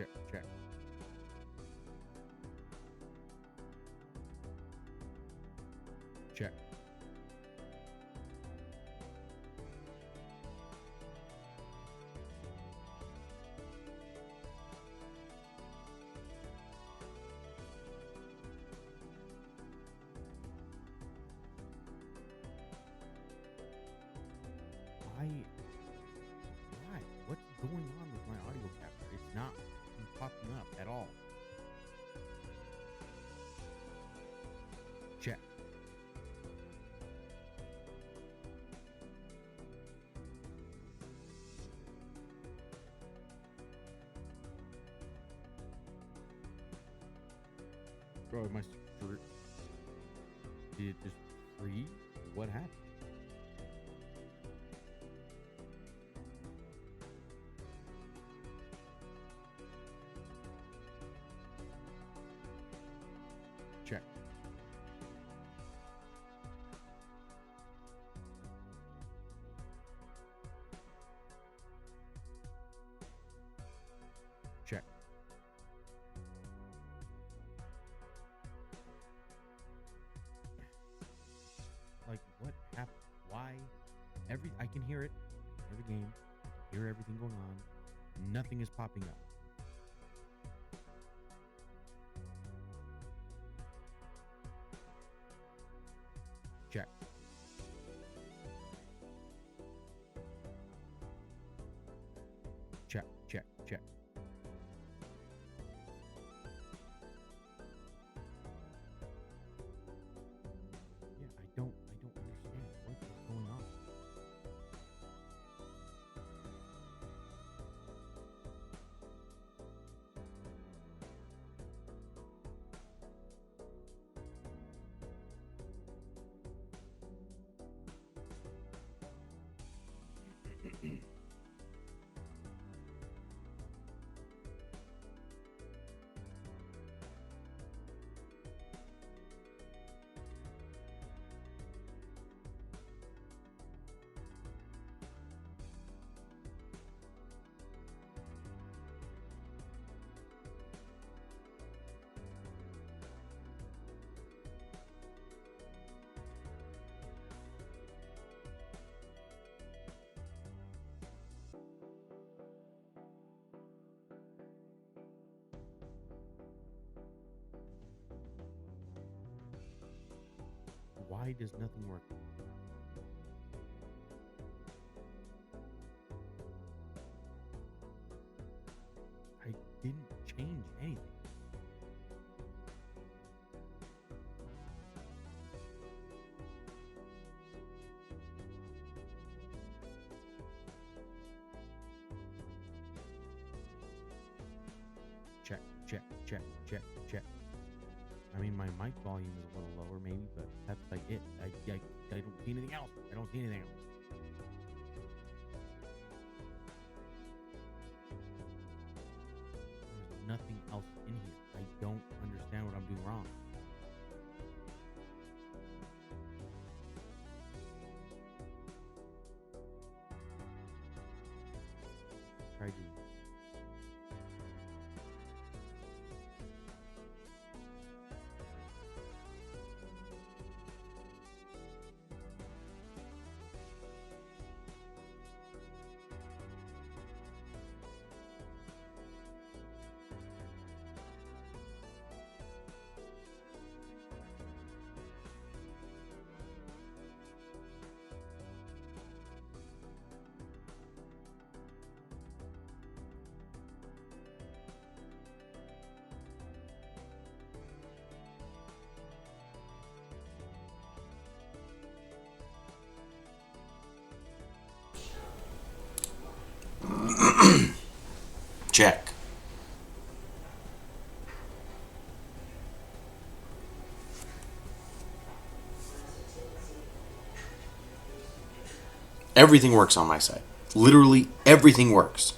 check, check. Check. Why? What's going on with my audio capture? It's not popping up at all. Check. Bro, am I screwed? Did it just freeze? What happened? Check. Check. Like, what happened? Why? I can hear it. Every game. I hear everything going on. Nothing is popping up. Check. Check, check, check. Yeah, I don't understand what is going on. Why does nothing work? I didn't change anything. Check, check, check, check, check. I mean, my mic volume is a little lower, maybe, but that's like it. I don't see anything else. I don't see anything else. There's nothing else in here. I don't understand what I'm doing wrong. Try to. Check. Everything works on my side. Literally everything works.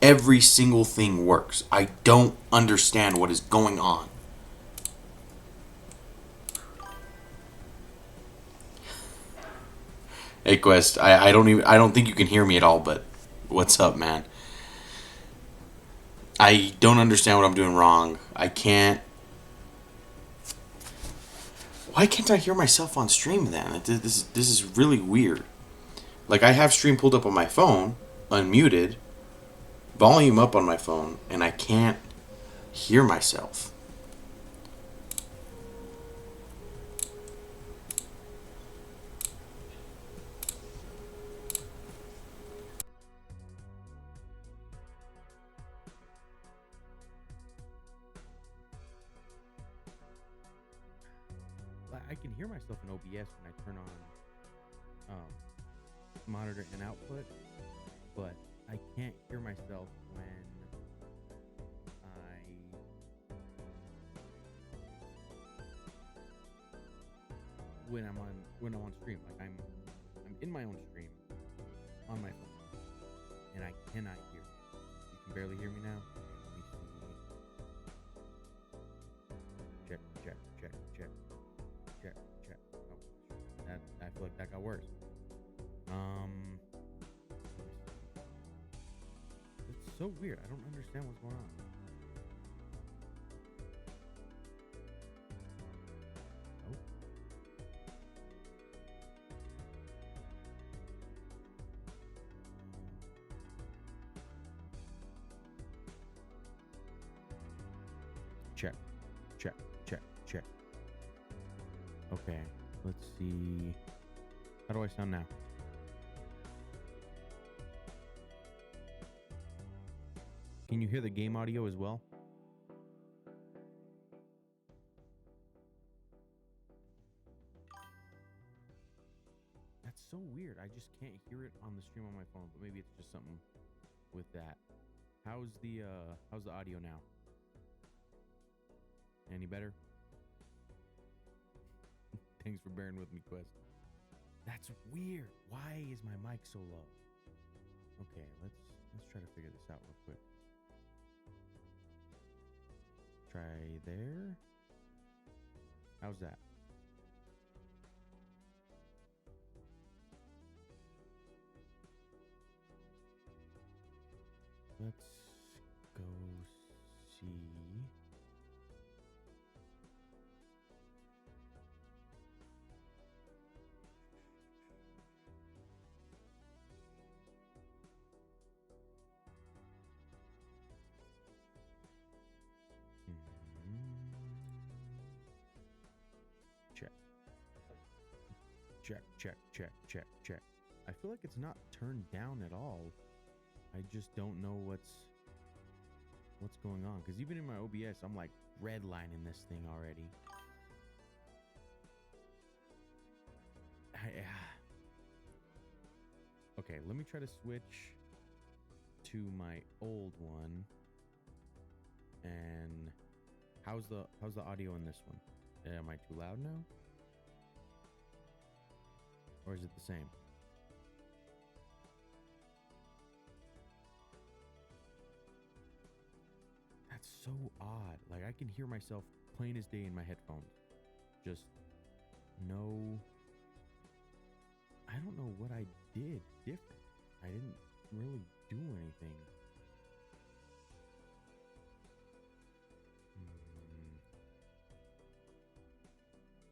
Every single thing works. I don't understand what is going on. Hey Quest, I don't think you can hear me at all, but what's up, man? I don't understand what I'm doing wrong. I can't. Why can't I hear myself on stream then? This is really weird. Like I have stream pulled up on my phone, unmuted, volume up on my phone, and I can't hear myself. I can hear myself in OBS when I turn on monitor and output, but I can't hear myself when I'm on stream. Like I'm in my own stream on my phone, and I cannot hear. You can barely hear me now. Let me see. Check, check, check, check, check, check. Oh, that I feel like that got worse. It's so weird. I don't understand what's going on. Oh. Check, check, check, check. Okay, let's see. How do I sound now? Can you hear the game audio as well? That's so weird. I just can't hear it on the stream on my phone, but maybe it's just something with that. How's the audio now? Any better? Thanks for bearing with me, Quest. That's weird. Why is my mic so low? Okay, let's try to figure this out real quick. Try there. How's that? Let's go see. Check. Check, check, check, check, check. I feel like it's not turned down at all. I just don't know what's going on. Because even in my OBS, I'm like redlining this thing already. Okay, let me try to switch to my old one. And how's the audio in this one? Am I too loud now? Or is it the same? That's so odd. Like I can hear myself plain as day in my headphones. Just no. I don't know what I did different. I didn't really do anything.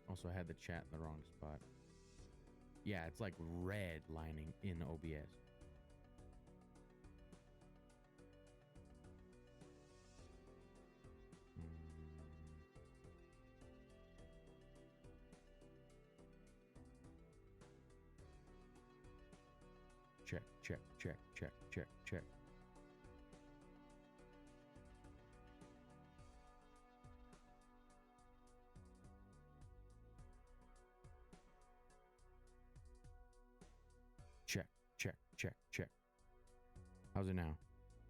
Also, I had the chat in the wrong spot. Yeah, it's like red lining in OBS. Check, check, check, check, check, check. Check, check, check, check. How's it now?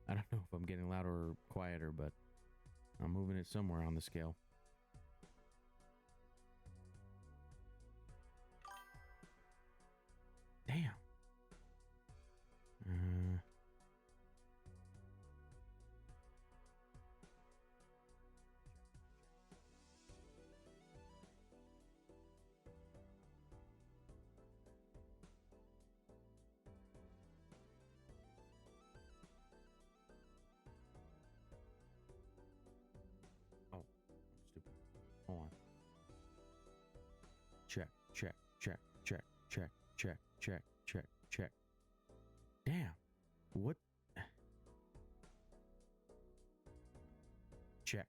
I don't know if I'm getting louder or quieter, but I'm moving it somewhere on the scale. Damn. check, check, check, check, check, check, check, check. Damn. What? Check.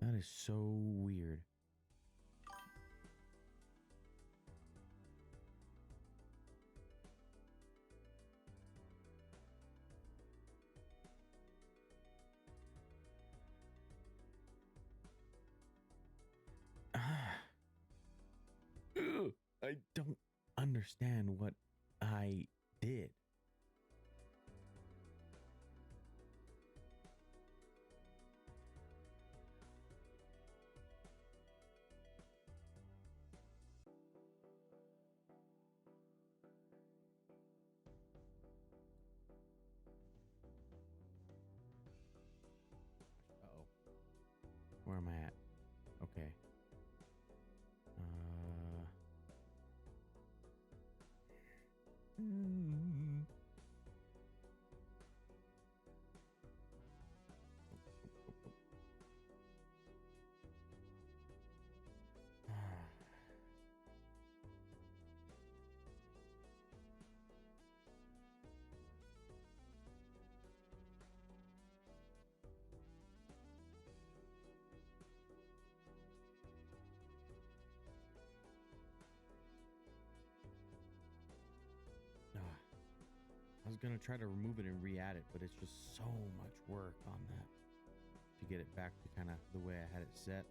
That is so weird. I don't understand what I did. Uh-oh. Where am I at? Okay. Mm. I was gonna try to remove it and re-add it, but it's just so much work on that to get it back to kind of the way I had it set.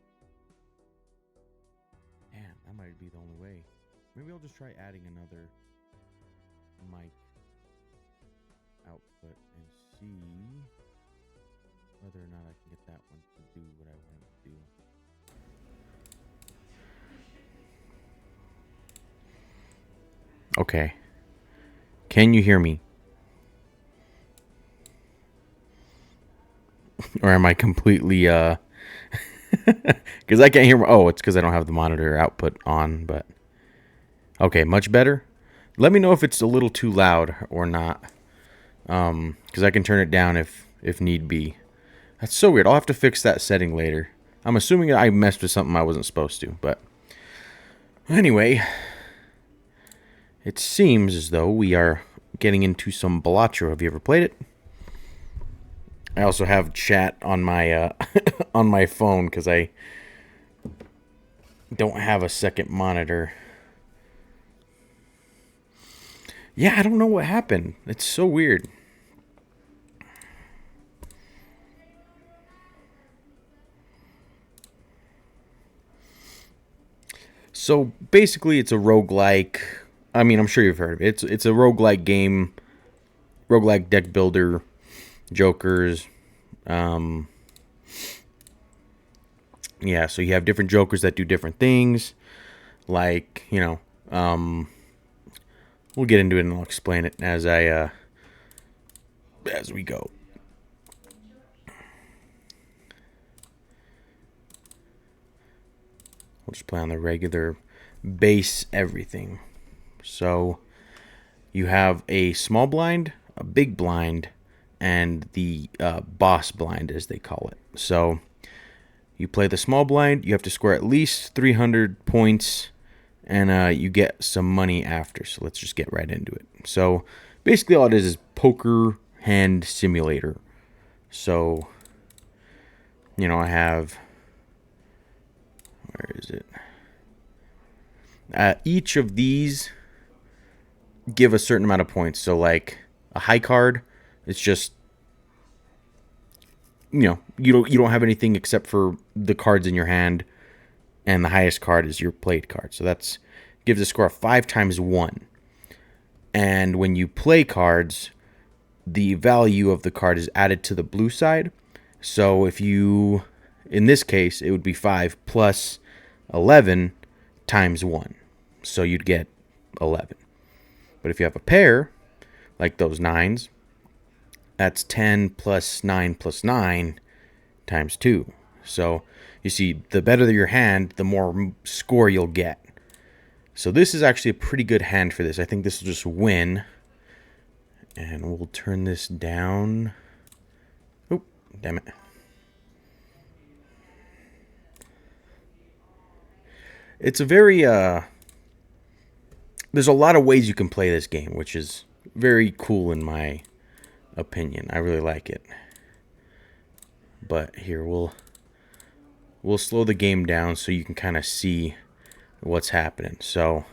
Damn, that might be the only way. Maybe I'll just try adding another mic output and see whether or not I can get that one to do what I want it to do. Okay. Can you hear me? Or am I completely because I can't hear. Oh, it's because I don't have the monitor output on. But okay, much better. Let me know if it's a little too loud or not, because I can turn it down if need be. That's so weird. I'll have to fix that setting later. I'm assuming I messed with something I wasn't supposed to. But anyway, it seems as though we are getting into some Balatro. Have you ever played it? I also have chat on my on my phone because I don't have a second monitor. Yeah, I don't know what happened. It's so weird. So basically it's a roguelike. I mean, I'm sure you've heard of it. It's a roguelike game, roguelike deck builder, jokers. Yeah, so you have different jokers that do different things. Like, we'll get into it and I'll explain it as we go. We'll just play on the regular base everything. So you have a small blind, a big blind, and the boss blind, as they call it. So you play the small blind, you have to score at least 300 points, and you get some money after. So let's just get right into it. So basically all it is poker hand simulator. So, I have... Where is it? Each of these give a certain amount of points. So like a high card, it's just you don't have anything except for the cards in your hand, and the highest card is your played card. So that's gives a score of 5 times 1. And when you play cards, the value of the card is added to the blue side. So if you, in this case, it would be 5 plus 11 times 1. So you'd get 11. But if you have a pair, like those 9s, that's 10 plus 9 plus 9 times 2. So you see, the better your hand, the more score you'll get. So this is actually a pretty good hand for this. I think this will just win. And we'll turn this down. Oh, damn it. It's a very there's a lot of ways you can play this game, which is very cool in my opinion. I really like it. But here we'll slow the game down so you can kind of see what's happening. So,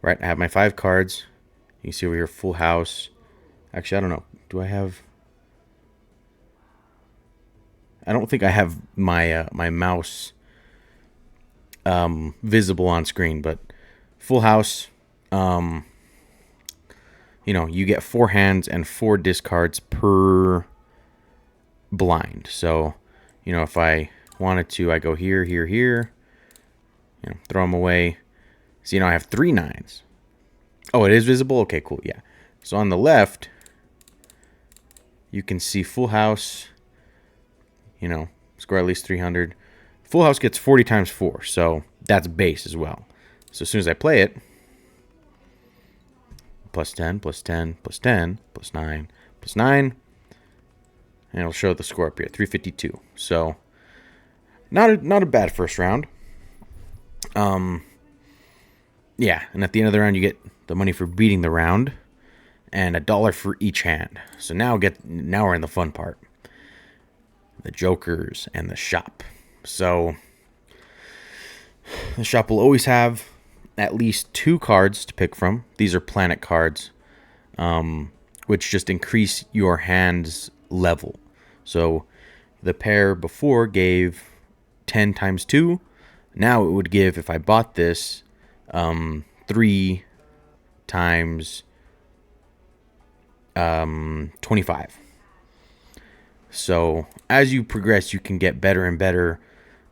right, I have my 5 cards. You can see over here, full house. Actually, I don't know. Do I have? I don't think I have my my mouse visible on screen, but full house. You get 4 hands and 4 discards per blind. So, if I wanted to, I go here, here, here. Throw them away. So, I have 3 9s. Oh, it is visible? Okay, cool, yeah. So on the left, you can see full house, score at least 300. Full house gets 40 times 4, so that's base as well. So as soon as I play it, plus 10, plus 10, plus 10, plus 9, plus 9, and it'll show the score up here, 352. So not a bad first round. Yeah, and at the end of the round, you get the money for beating the round, and $1 for each hand. So now we're in the fun part. The jokers and the shop. So the shop will always have at least 2 cards to pick from. These are planet cards, which just increase your hand's level. So the pair before gave 10 times 2. Now it would give, if I bought this, 3 times 25. So as you progress, you can get better and better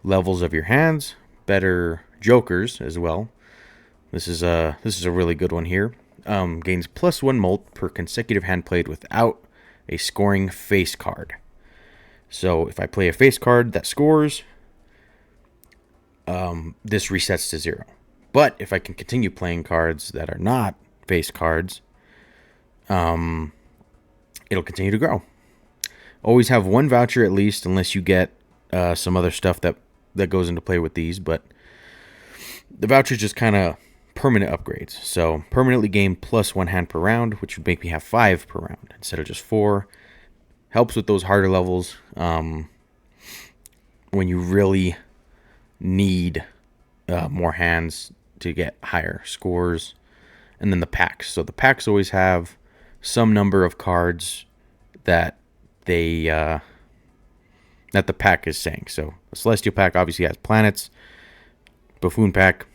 levels of your hands, better jokers as well. This is a really good one here. Gains +1 molt per consecutive hand played without a scoring face card. So if I play a face card that scores, this resets to 0. But if I can continue playing cards that are not face cards, it'll continue to grow. Always have 1 voucher at least, unless you get some other stuff that goes into play with these. But the vouchers just kind of permanent upgrades. So permanently gain +1 hand per round, which would make me have 5 per round instead of just 4. Helps with those harder levels when you really need more hands to get higher scores. And then the packs. So the packs always have some number of cards that that the pack is saying. So the Celestial pack obviously has planets. Buffoon pack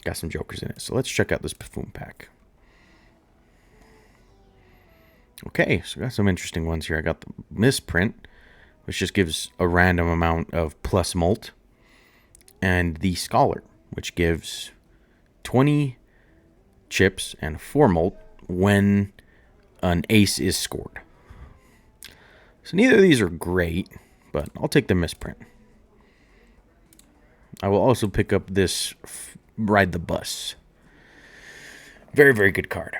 got some jokers in it. So let's check out this Buffoon pack. Okay, so I got some interesting ones here. I got the Misprint, which just gives a random amount of plus molt. And the Scholar, which gives 20 chips and 4 molt when an ace is scored. So neither of these are great, but I'll take the Misprint. I will also pick up this Ride the Bus. Very, very good card.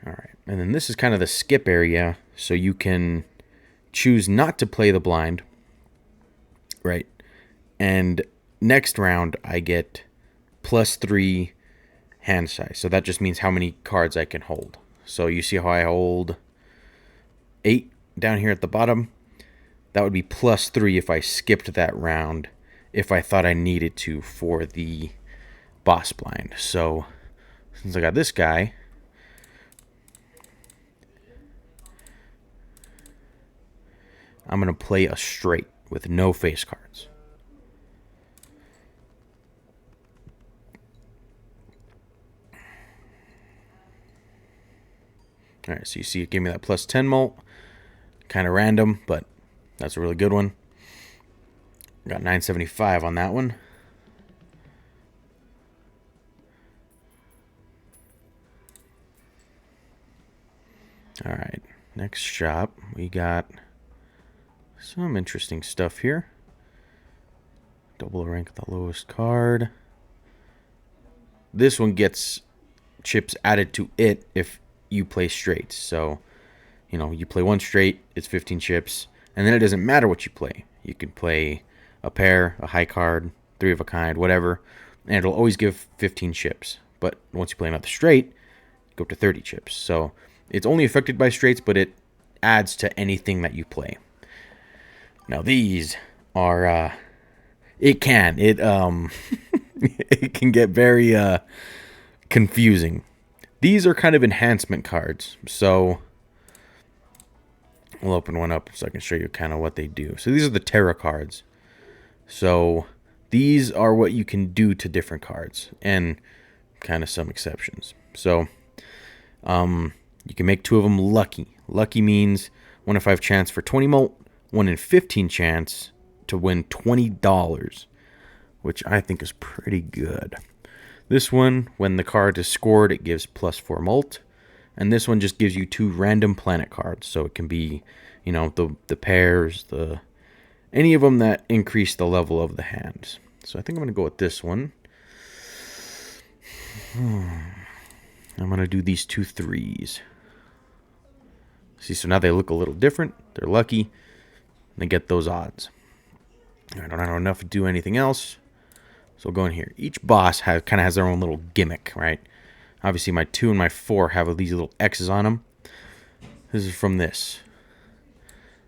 All right, and then this is kind of the skip area, so you can choose not to play the blind, right? And next round, I get +3 hand size. So that just means how many cards I can hold. So you see how I hold 8 down here at the bottom? That would be +3 if I skipped that round, if I thought I needed to for the boss blind. So since I got this guy, I'm going to play a straight with no face cards. All right, so you see it gave me that +10 molt. Kind of random, but that's a really good one. Got 975 on that one. All right, next shop, we got some interesting stuff here. Double rank the lowest card. This one gets chips added to it if you play straights. So, you play 1 straight, it's 15 chips, and then it doesn't matter what you play. You can play a pair, a high card, 3 of a kind, whatever, and it'll always give 15 chips. But once you play another straight, go up to 30 chips. So it's only affected by straights, but it adds to anything that you play. Now these are it can it can get very confusing. These are kind of enhancement cards. So we'll open one up so I can show you kind of what they do. So these are the Terra cards. So these are what you can do to different cards, and kind of some exceptions. So you can make 2 of them lucky. Lucky means 1 in 5 chance for 20 molt, 1 in 15 chance to win $20, which I think is pretty good. This one, when the card is scored, it gives +4 molt. And this one just gives you 2 random planet cards. So it can be, you know, the pairs, any of them that increase the level of the hands. So I think I'm going to go with this one. I'm going to do these 2 3s. See, so now they look a little different. They're lucky. They get those odds. I don't have enough to do anything else. So we'll go in here. Each boss kind of has their own little gimmick, right? Obviously, my 2 and my 4 have these little X's on them. This is from this.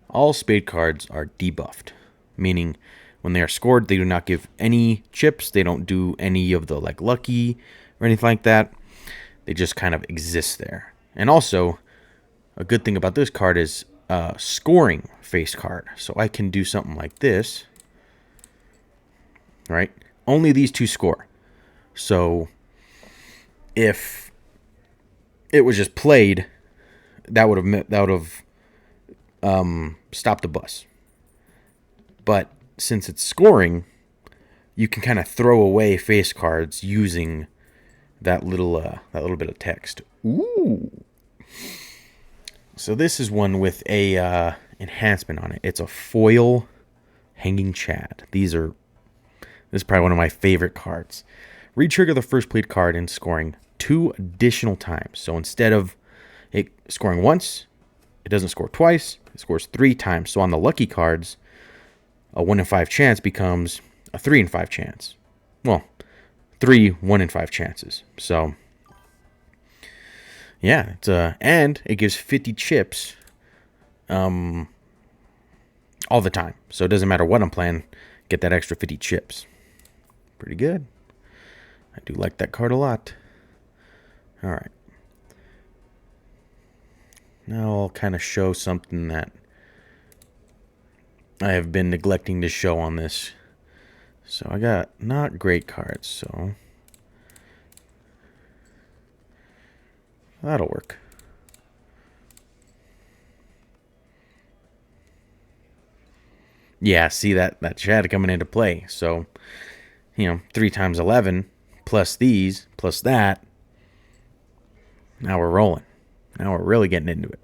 All spade cards are debuffed, meaning when they are scored, they do not give any chips. They don't do any of the like lucky or anything like that. They just kind of exist there. And also, a good thing about this card is scoring face card. So I can do something like this, right? Only these 2 score. So if it was just played, that would have stopped the bus. But since it's scoring, you can kind of throw away face cards using that little bit of text. Ooh. So this is one with a enhancement on it. It's a foil hanging Chad. This is probably one of my favorite cards. Retrigger the first played card in scoring 2 additional times. So instead of it scoring once, it doesn't score twice. It scores 3 times. So on the lucky cards, a 1 in 5 chance becomes a 3 in 5 chance. Well, 3 1 in 5 chances. So yeah, and it gives 50 chips all the time. So it doesn't matter what I'm playing, get that extra 50 chips. Pretty good. I do like that card a lot. All right. Now I'll kind of show something that I have been neglecting to show on this. So I got not great cards, so that'll work. Yeah, see that Chad coming into play. So, 3 times 11 plus these plus that. Now we're rolling. Now we're really getting into it.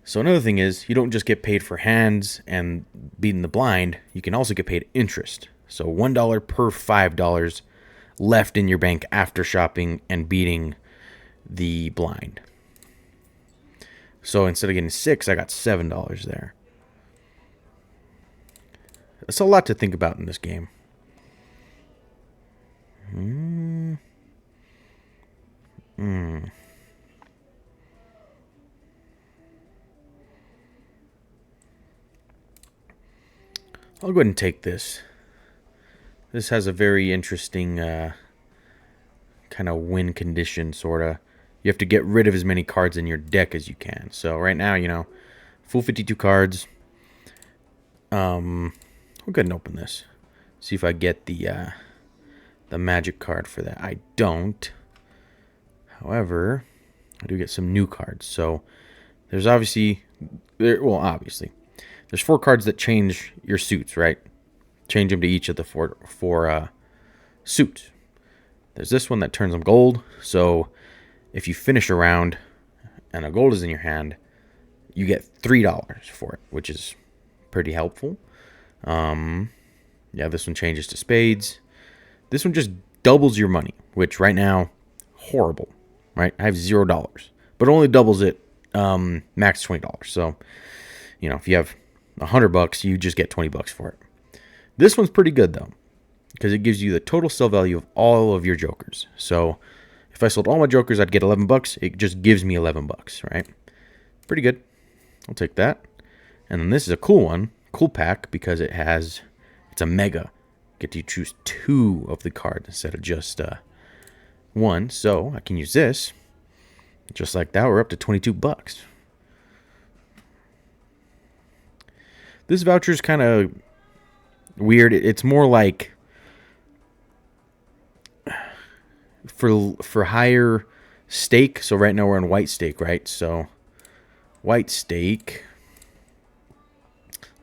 So another thing is, you don't just get paid for hands and beating the blind. You can also get paid interest. So $1 per $5 left in your bank after shopping and beating the blind. So instead of getting 6, I got $7 there. That's a lot to think about in this game. I'll go ahead and take this. This has a very interesting kind of win condition, sort of. You have to get rid of as many cards in your deck as you can. So right now, full 52 cards. We'll go ahead and open this. See if I get the magic card for that. I don't. However, I do get some new cards. So there's obviously, there's 4 cards that change your suits, right? Change them to each of the four suits. There's this one that turns them gold. So if you finish a round and a gold is in your hand, you get $3 for it, which is pretty helpful. This one changes to spades. This one just doubles your money, which right now, horrible, right? I have $0, but it only doubles it max $20. So, if you have $100, you just get $20 for it. This one's pretty good, though, because it gives you the total sell value of all of your jokers. So if I sold all my jokers, I'd get 11 bucks. It just gives me 11 bucks, right? Pretty good. I'll take that. And then this is a cool one, cool pack, because it's a mega. Get to choose 2 of the cards instead of just 1. So I can use this. Just like that, we're up to 22 bucks. This voucher is kind of weird. It's more like for higher stake. So right now we're on white stake, right? So white stake,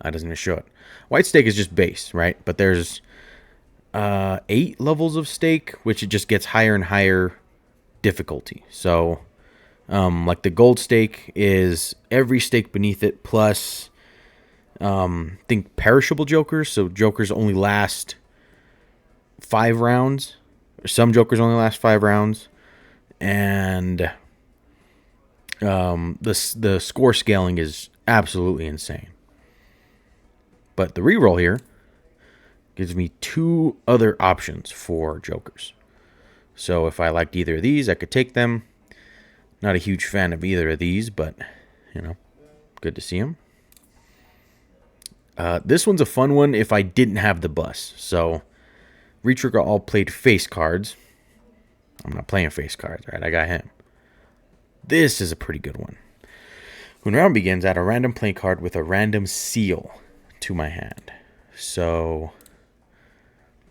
that doesn't even show it. White stake is just base, right? But there's 8 levels of stake, which it just gets higher and higher difficulty. So like the gold stake is every stake beneath it plus think perishable jokers. So jokers only last 5 rounds. Some jokers only last 5 rounds. And the score scaling is absolutely insane. But the reroll here gives me 2 other options for jokers. So if I liked either of these, I could take them. Not a huge fan of either of these, but, good to see them. This one's a fun one if I didn't have the bus. So, Retrigger all played face cards. I'm not playing face cards, right? I got him. This is a pretty good one. When round begins, add a random play card with a random seal to my hand. So,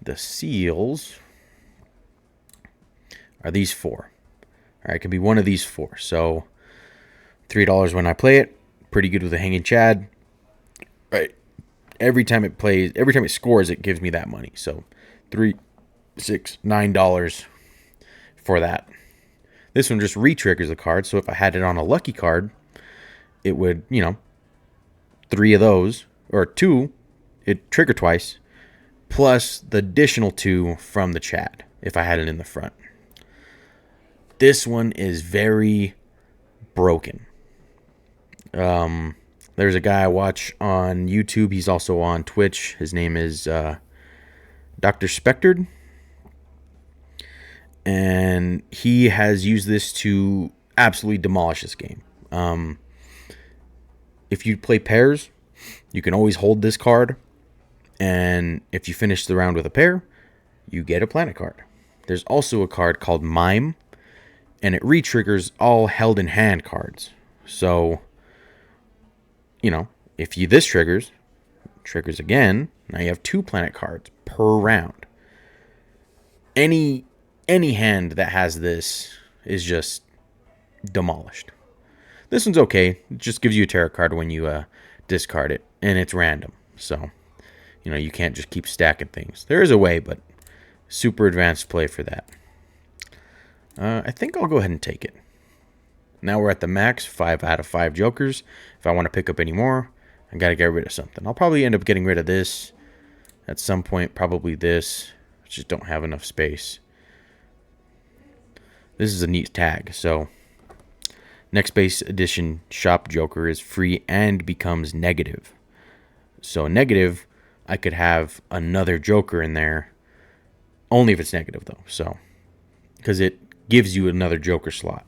the seals are these 4. All right, it can be one of these 4. So, $3 when I play it. Pretty good with a hanging Chad. Right. Every time it scores, it gives me that money. So, $3, $6, $9 for that. This one just re-triggers the card. So if I had it on a lucky card, it would, 3 of those, or 2, it trigger twice, plus the additional 2 from the Chad, if I had it in the front. This one is very broken. There's a guy I watch on YouTube. He's also on Twitch. His name is Dr. Spectred. And he has used this to absolutely demolish this game. If you play pairs, you can always hold this card. And if you finish the round with a pair, you get a planet card. There's also a card called Mime. And it re-triggers all held in hand cards. So, if this triggers again, now you have 2 planet cards per round. Any hand that has this is just demolished. This one's okay. It just gives you a tarot card when you discard it, and it's random. So, you can't just keep stacking things. There is a way, but super advanced play for that. I think I'll go ahead and take it. Now we're at the max, 5 out of 5 jokers. If I want to pick up any more, I got to get rid of something. I'll probably end up getting rid of this at some point, probably this. I just don't have enough space. This is a neat tag. So, next base edition shop joker is free and becomes negative. So, negative, I could have another joker in there, only if it's negative though. So, because it gives you another joker slot.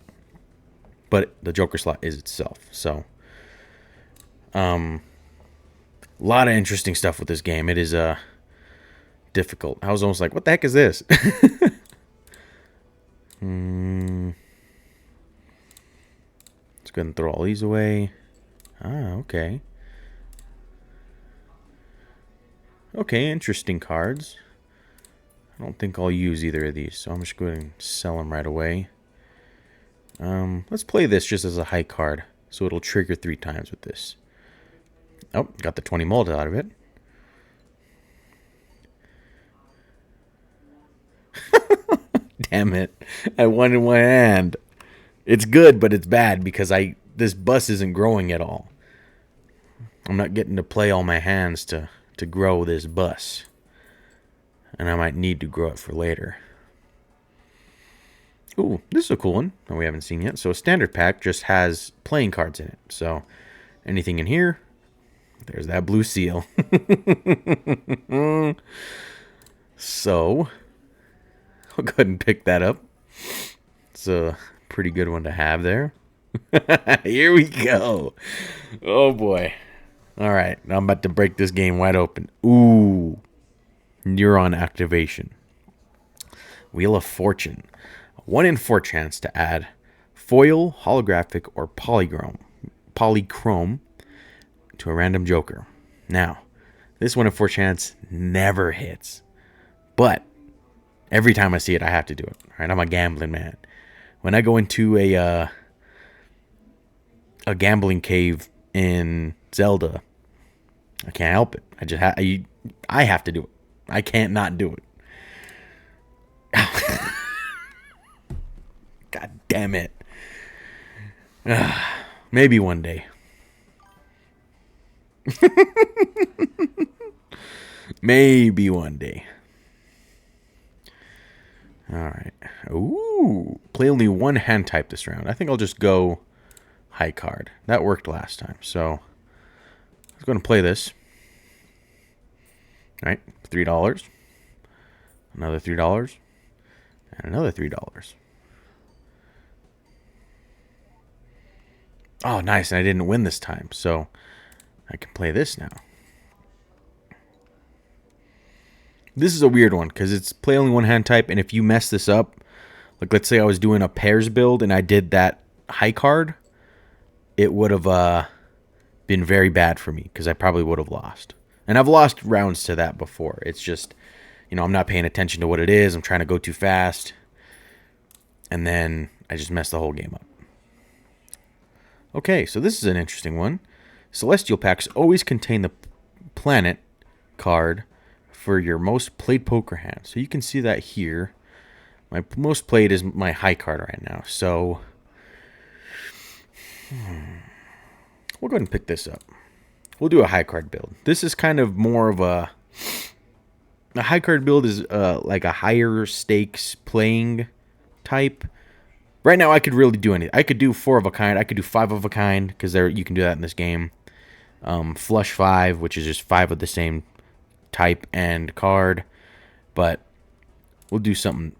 But the joker slot is itself. So, a lot of interesting stuff with this game. It is difficult. I was almost like, what the heck is this? Let's go ahead and throw all these away. Okay. Okay, interesting cards. I don't think I'll use either of these, so I'm just going to sell them right away. Let's play this just as a high card, so it'll trigger 3 times with this. Oh, got the 20 mold out of it. Damn it. I won in one hand. It's good, but it's bad because this bus isn't growing at all. I'm not getting to play all my hands to grow this bus. And I might need to grow it for later. Ooh, this is a cool one that we haven't seen yet. So a standard pack just has playing cards in it. So anything in here, There's that blue seal. So, I'll go ahead and pick that up. It's a pretty good one to have there. Here we go. Oh boy. All right, now I'm about to break this game wide open. Ooh. Neuron activation. Wheel of Fortune. 1 in 4 chance to add foil, holographic, or polychrome to a random joker. Now, this 1 in 4 chance never hits. But every time I see it, I have to do it. Right? I'm a gambling man. When I go into a gambling cave in Zelda, I can't help it. I have to do it. I can't not do it. God damn it. Maybe one day. Maybe one day. Alright. Ooh. Play only one hand type this round. I think I'll just go high card. That worked last time. So, let's go and play this. Alright. $3. Another $3. And another $3. Oh, nice. And I didn't win this time. So, I can play this now. This is a weird one because it's play only one hand type, and if you mess this up, like let's say I was doing a pairs build and I did that high card, it would have been very bad for me because I probably would have lost. And I've lost rounds to that before. It's just, I'm not paying attention to what it is. I'm trying to go too fast, and then I just mess the whole game up. Okay, so this is an interesting one. Celestial packs always contain the planet card for your most played poker hand. So you can see that here. My most played is my high card right now. So we'll go ahead and pick this up. We'll do a high card build. This is kind of more of a high card build is like a higher stakes playing type. Right now I could really do anything. I could do 4 of a kind. I could do 5 of a kind because you can do that in this game. Flush 5, which is just 5 of the same type and card, but we'll do something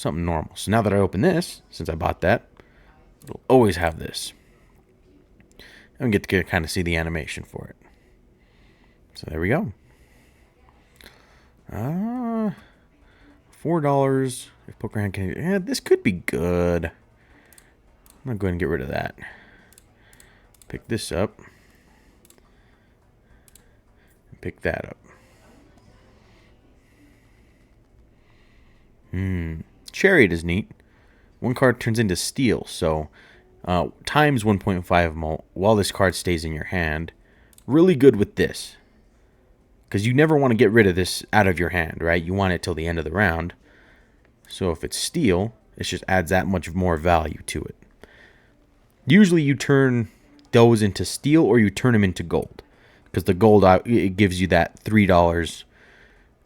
normal. So now that I open this, since I bought that, it'll always have this. And get to kind of see the animation for it. So there we go. $4. If poker hand can, this could be good. I'm gonna go ahead and get rid of that. Pick this up. And pick that up. Chariot is neat. 1 card turns into steel, so times 1.5 mult while this card stays in your hand. Really good with this. Because you never want to get rid of this out of your hand, right? You want it till the end of the round. So if it's steel, it just adds that much more value to it. Usually you turn those into steel or you turn them into gold. Because the gold, it gives you that $3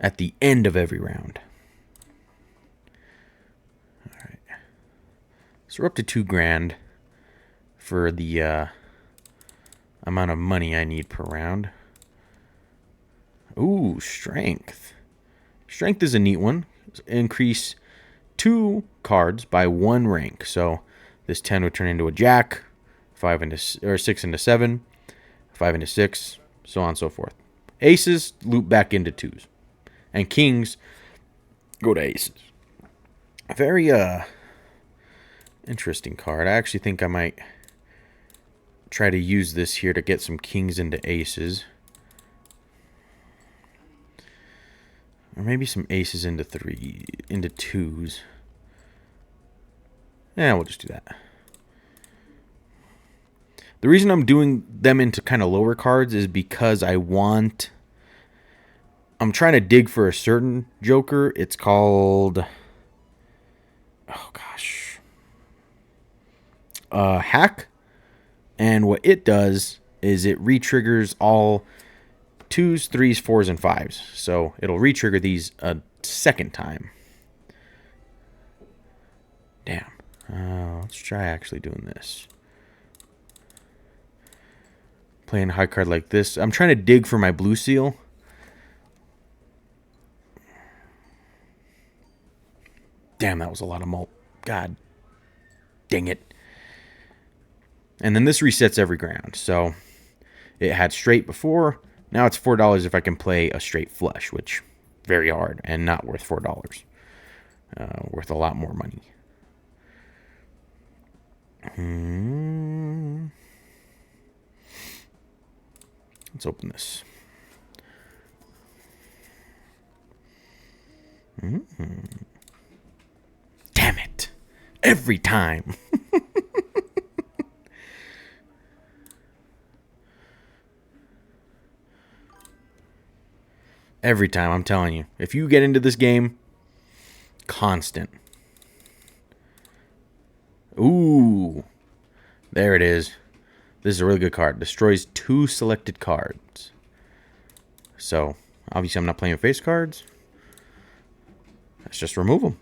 at the end of every round. So we're up to $2,000 for the amount of money I need per round. Ooh, strength. Strength is a neat one. Increase 2 cards by 1 rank. So this 10 would turn into a jack, 6 into 7, 5 into 6, so on and so forth. Aces loop back into 2s, and kings go to aces. Very interesting card. I actually think I might try to use this here to get some kings into aces. Or maybe some aces into 2s. Yeah, we'll just do that. The reason I'm doing them into kind of lower cards is because I'm trying to dig for a certain joker. It's called, oh gosh, hack, and what it does is it re-triggers all 2s, 3s, 4s, and 5s. So it'll re-trigger these a second time. Damn. Let's try actually doing this. playing a high card like this. I'm trying to dig for my blue seal. Damn, that was a lot of mult. God dang it. And then this resets every ground. So it had straight before. Now it's $4 if I can play a straight flush, which very hard and not worth $4. Worth a lot more money. Let's open this. Damn it. Every time. Every time, I'm telling you. If you get into this game, constant. Ooh. There it is. This is a really good card. Destroys 2 selected cards. So, obviously I'm not playing face cards. Let's just remove them.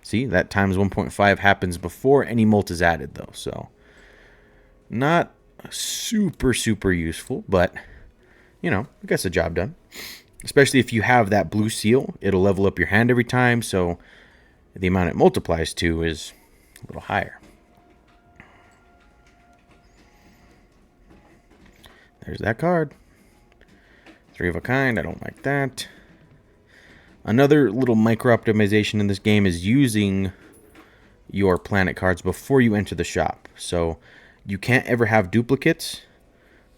See, that times 1.5 happens before any mult is added, though. So, not super, super useful, but, you know, it gets the job done. Especially if you have that blue seal, it'll level up your hand every time, so the amount it multiplies to is a little higher. There's that card. 3 of a kind, I don't like that. Another little micro optimization in this game is using your planet cards before you enter the shop. So you can't ever have duplicates.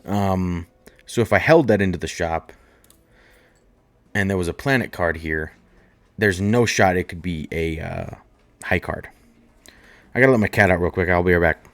So if I held that into the shop and there was a planet card here, there's no shot it could be a high card. I gotta let my cat out real quick. I'll be right back.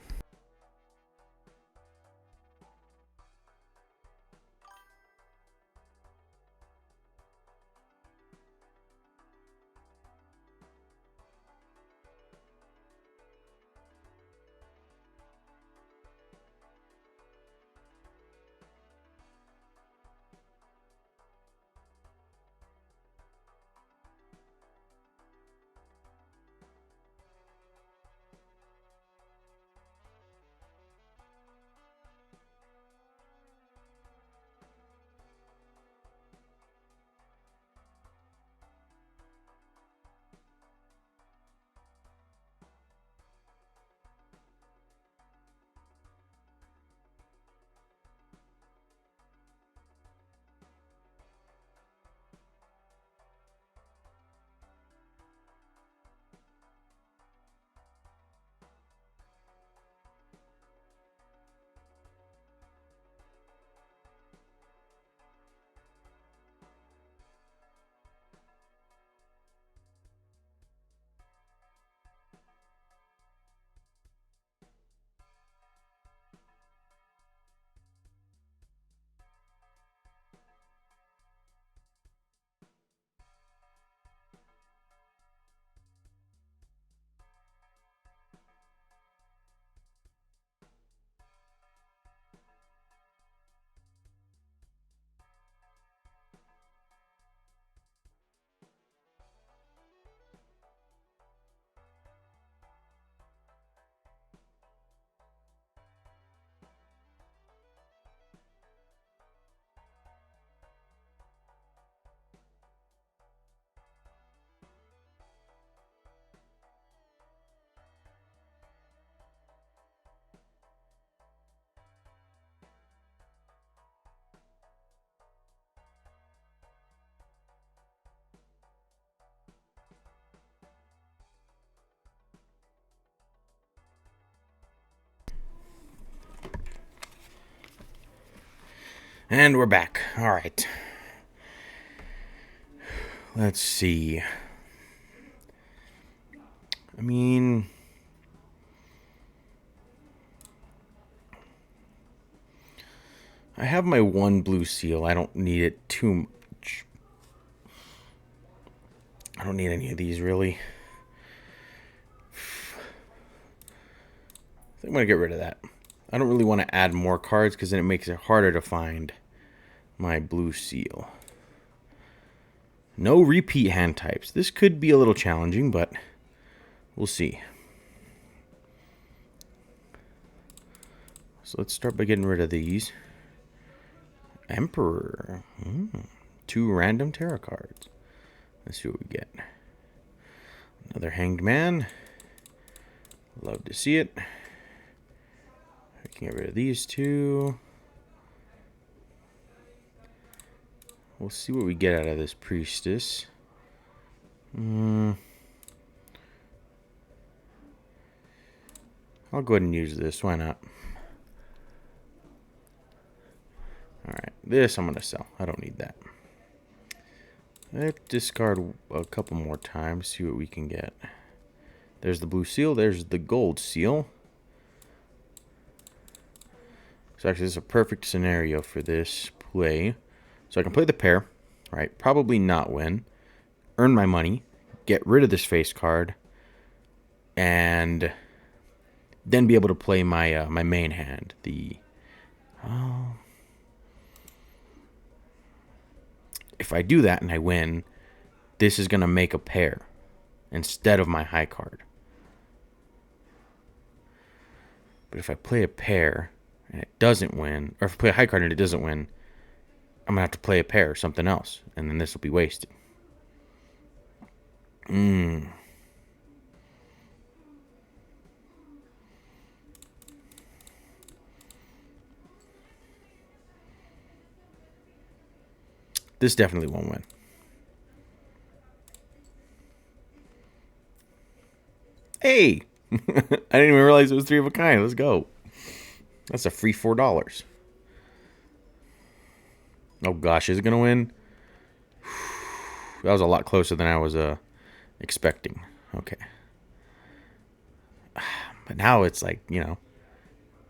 And we're back. All right. Let's see. I mean, I have my 1 blue seal. I don't need it too much. I don't need any of these, really. I think I'm going to get rid of that. I don't really want to add more cards because then it makes it harder to find my blue seal. No repeat hand types. This could be a little challenging, but we'll see. So let's start by getting rid of these. Emperor. 2 random tarot cards. Let's see what we get. Another Hanged Man. Love to see it. We can get rid of these 2. We'll see what we get out of this Priestess. I'll go ahead and use this. Why not? Alright, this I'm going to sell. I don't need that. Let's discard a couple more times, see what we can get. There's the blue seal, there's the gold seal. So actually this is a perfect scenario for this play. So I can play the pair, right? Probably not win. Earn my money, get rid of this face card, and then be able to play my my main hand. If I do that and I win, this is going to make a pair instead of my high card. But if I play a pair and it doesn't win, or if I play a high card and it doesn't win, I'm going to have to play a pair or something else, and then this will be wasted. This definitely won't win. Hey! I didn't even realize it was 3 of a kind. Let's go. That's a free $4. Oh gosh, is it going to win? That was a lot closer than I was expecting. Okay. But now it's like, you know.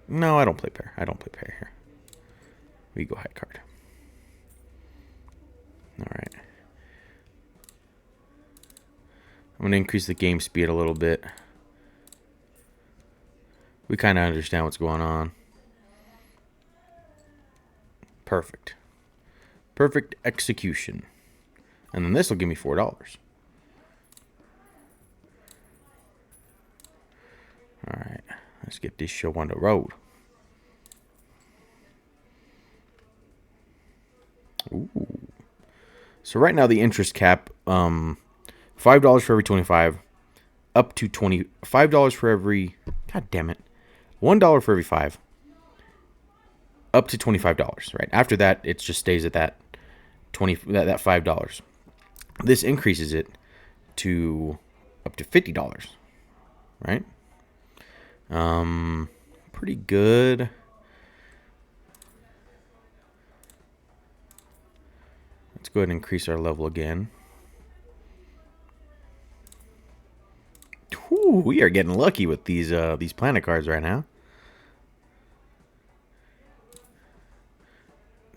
No, I don't play pair. I don't play pair here. We go high card. Alright. I'm going to increase the game speed a little bit. We kind of understand what's going on. Perfect. Perfect execution. And then this will give me $4. Alright. Let's get this show on the road. Ooh. So right now the interest cap, $5 for every 25, up to $5 for every, god damn it, $1 for every 5, up to $25. Right after that, it just stays at that that $5. This increases it to up to $50. Right? Pretty good. Let's go ahead and increase our level again. Ooh, we are getting lucky with these planet cards right now.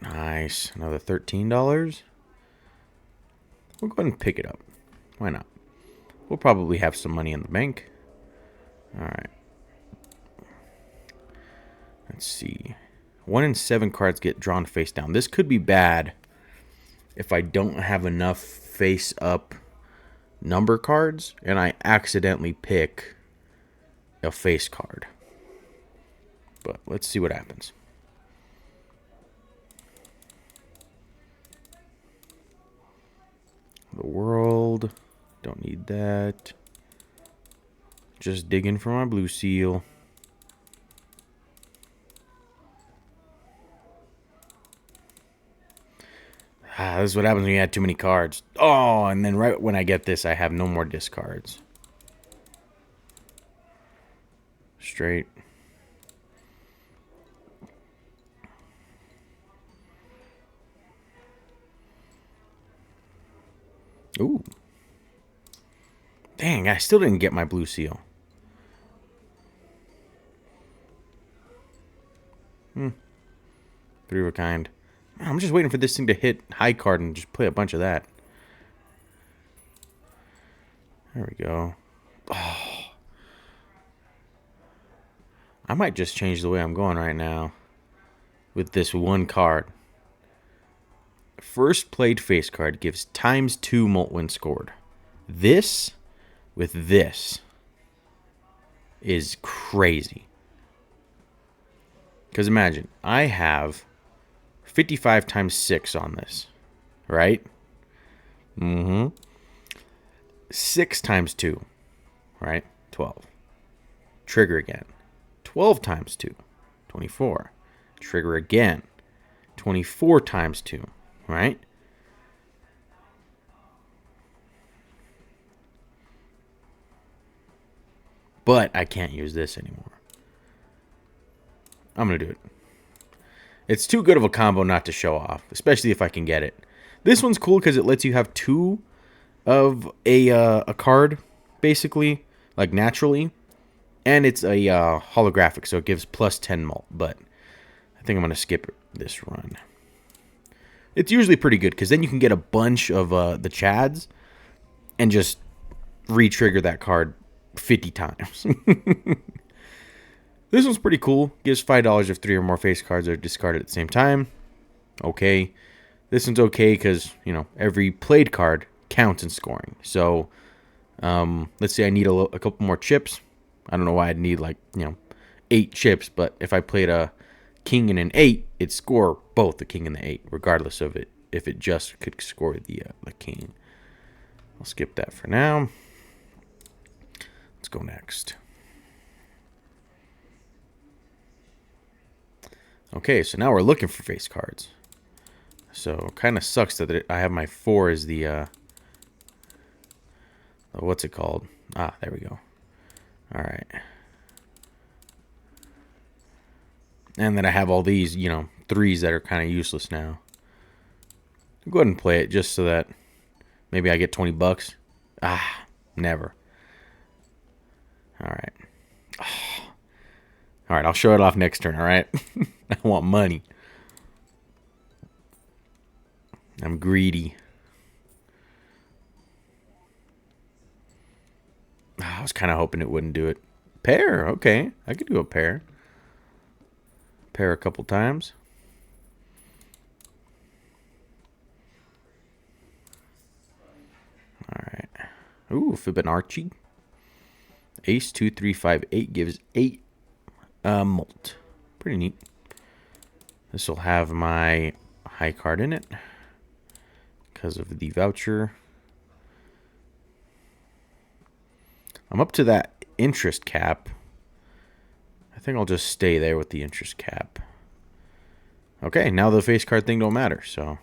Nice. Another $13. We'll go ahead and pick it up. Why not? We'll probably have some money in the bank. Alright. Let's see. 1 in 7 cards get drawn face down. This could be bad if I don't have enough face up number cards and I accidentally pick a face card. But let's see what happens. The world. Don't need that. Just digging for my blue seal. This is what happens when you add too many cards. Oh, and then right when I get this, I have no more discards. Straight. Ooh. Dang, I still didn't get my blue seal. 3 of a kind. I'm just waiting for this thing to hit high card and just play a bunch of that. There we go. Oh. I might just change the way I'm going right now with this one card. First played face card gives ×2 mult when scored. This with this is crazy. Because imagine, I have 55 times 6 on this, right? 6 times 2, right? 12. Trigger again. 12 times 2, 24. Trigger again. 24 times 2, right? But I can't use this anymore. I'm going to do it. It's too good of a combo not to show off, especially if I can get it. This one's cool because it lets you have 2 of a card, basically, like naturally. And it's a holographic, so it gives plus 10 mult. But I think I'm going to skip this run. It's usually pretty good because then you can get a bunch of the Chads and just re-trigger that card 50 times. This one's pretty cool. Gives $5 if 3 or more face cards are discarded at the same time. Okay. This one's okay because, you know, every played card counts in scoring. So, let's say I need a couple more chips. I don't know why I'd need, like, you know, 8 chips. But if I played a king and an 8, it'd score both the king and the 8, regardless of it. If it just could score the king. I'll skip that for now. Let's go next. Okay, so now we're looking for face cards. So, kind of sucks that I have my 4 as the, what's it called? Ah, there we go. Alright. And then I have all these, you know, 3s that are kind of useless now. I'll go ahead and play it just so that maybe I get 20 bucks. Ah, never. Alright. Oh. Alright, I'll show it off next turn, alright? I want money. I'm greedy. I was kind of hoping it wouldn't do it. Pair, okay. I could do a pair. Pair a couple times. Alright. Ooh, Fibonacci. Ace 2, 3, 5, 8 gives 8 mult. Pretty neat. This will have my high card in it because of the voucher. I'm up to that interest cap. I think I'll just stay there with the interest cap. Okay, now the face card thing don't matter, so.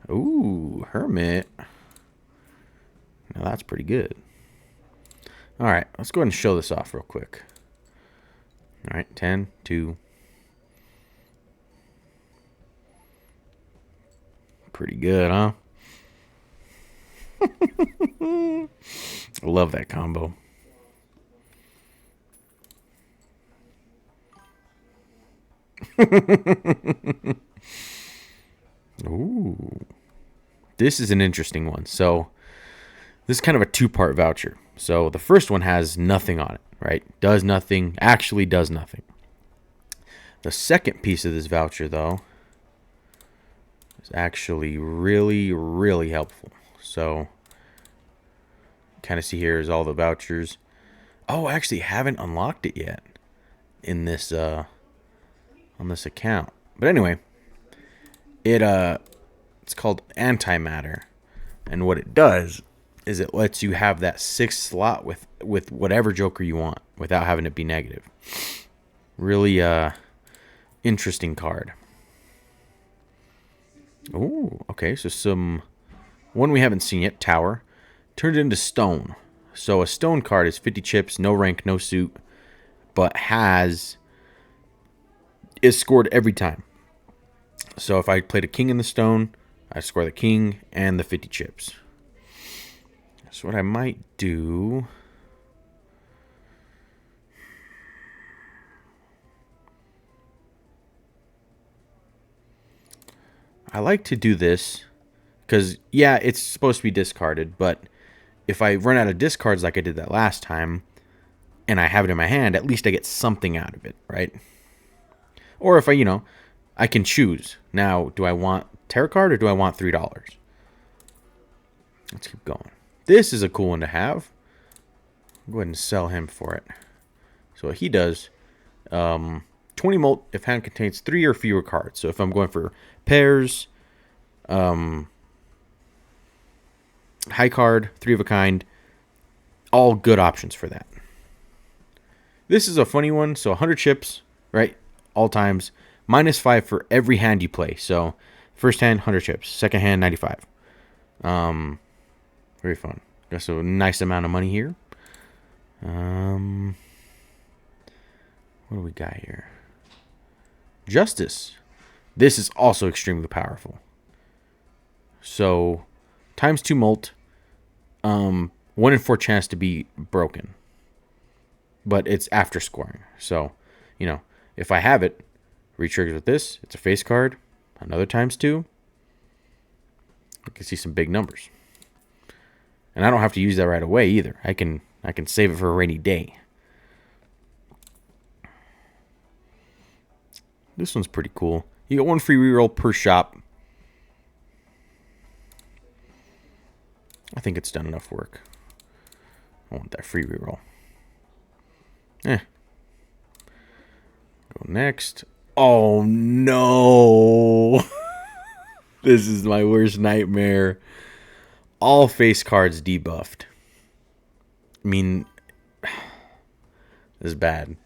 Ooh, Hermit. Now that's pretty good. Alright, let's go ahead and show this off real quick. Alright, 10, 2. Pretty good, huh? I love that combo. Ooh. This is an interesting one. So, this is kind of a 2-part voucher. So, the first one has nothing on it, right? Does nothing, actually does nothing. The second piece of this voucher, though, is actually really, really helpful. So, kind of see here is all the vouchers. Oh, I actually haven't unlocked it yet in this on this account. But anyway, it's called antimatter, and what it does is it lets you have that 6th slot with whatever joker you want without having it be negative. Really interesting card. Oh, okay, so some one we haven't seen yet, Tower, turned into stone. So a stone card is 50 chips, no rank, no suit, but is scored every time. So if I played a king in the stone, I score the king and the 50 chips. So what I might do, I like to do this because, yeah, it's supposed to be discarded, but if I run out of discards like I did that last time and I have it in my hand, at least I get something out of it, right? Or if I can choose. Now, do I want tarot card or do I want $3? Let's keep going. This is a cool one to have. I'll go ahead and sell him for it. So what he does, 20 molt if hand contains 3 or fewer cards. So if I'm going for pairs, high card, 3 of a kind, all good options for that. This is a funny one. So 100 chips, right? All times. -5 for every hand you play. So first hand, 100 chips. Second hand, 95. Very fun. Got a nice amount of money here. What do we got here? Justice. This is also extremely powerful. So times 2 molt. 1 in 4 chance to be broken. But it's after scoring. So, if I have it, retriggers with this. It's a face card. Another times 2. I can see some big numbers. And I don't have to use that right away either. I can save it for a rainy day. This one's pretty cool. You get 1 free reroll per shop. I think it's done enough work. I want that free reroll. Go next. Oh no. This is my worst nightmare. All face cards debuffed. I mean, this is bad.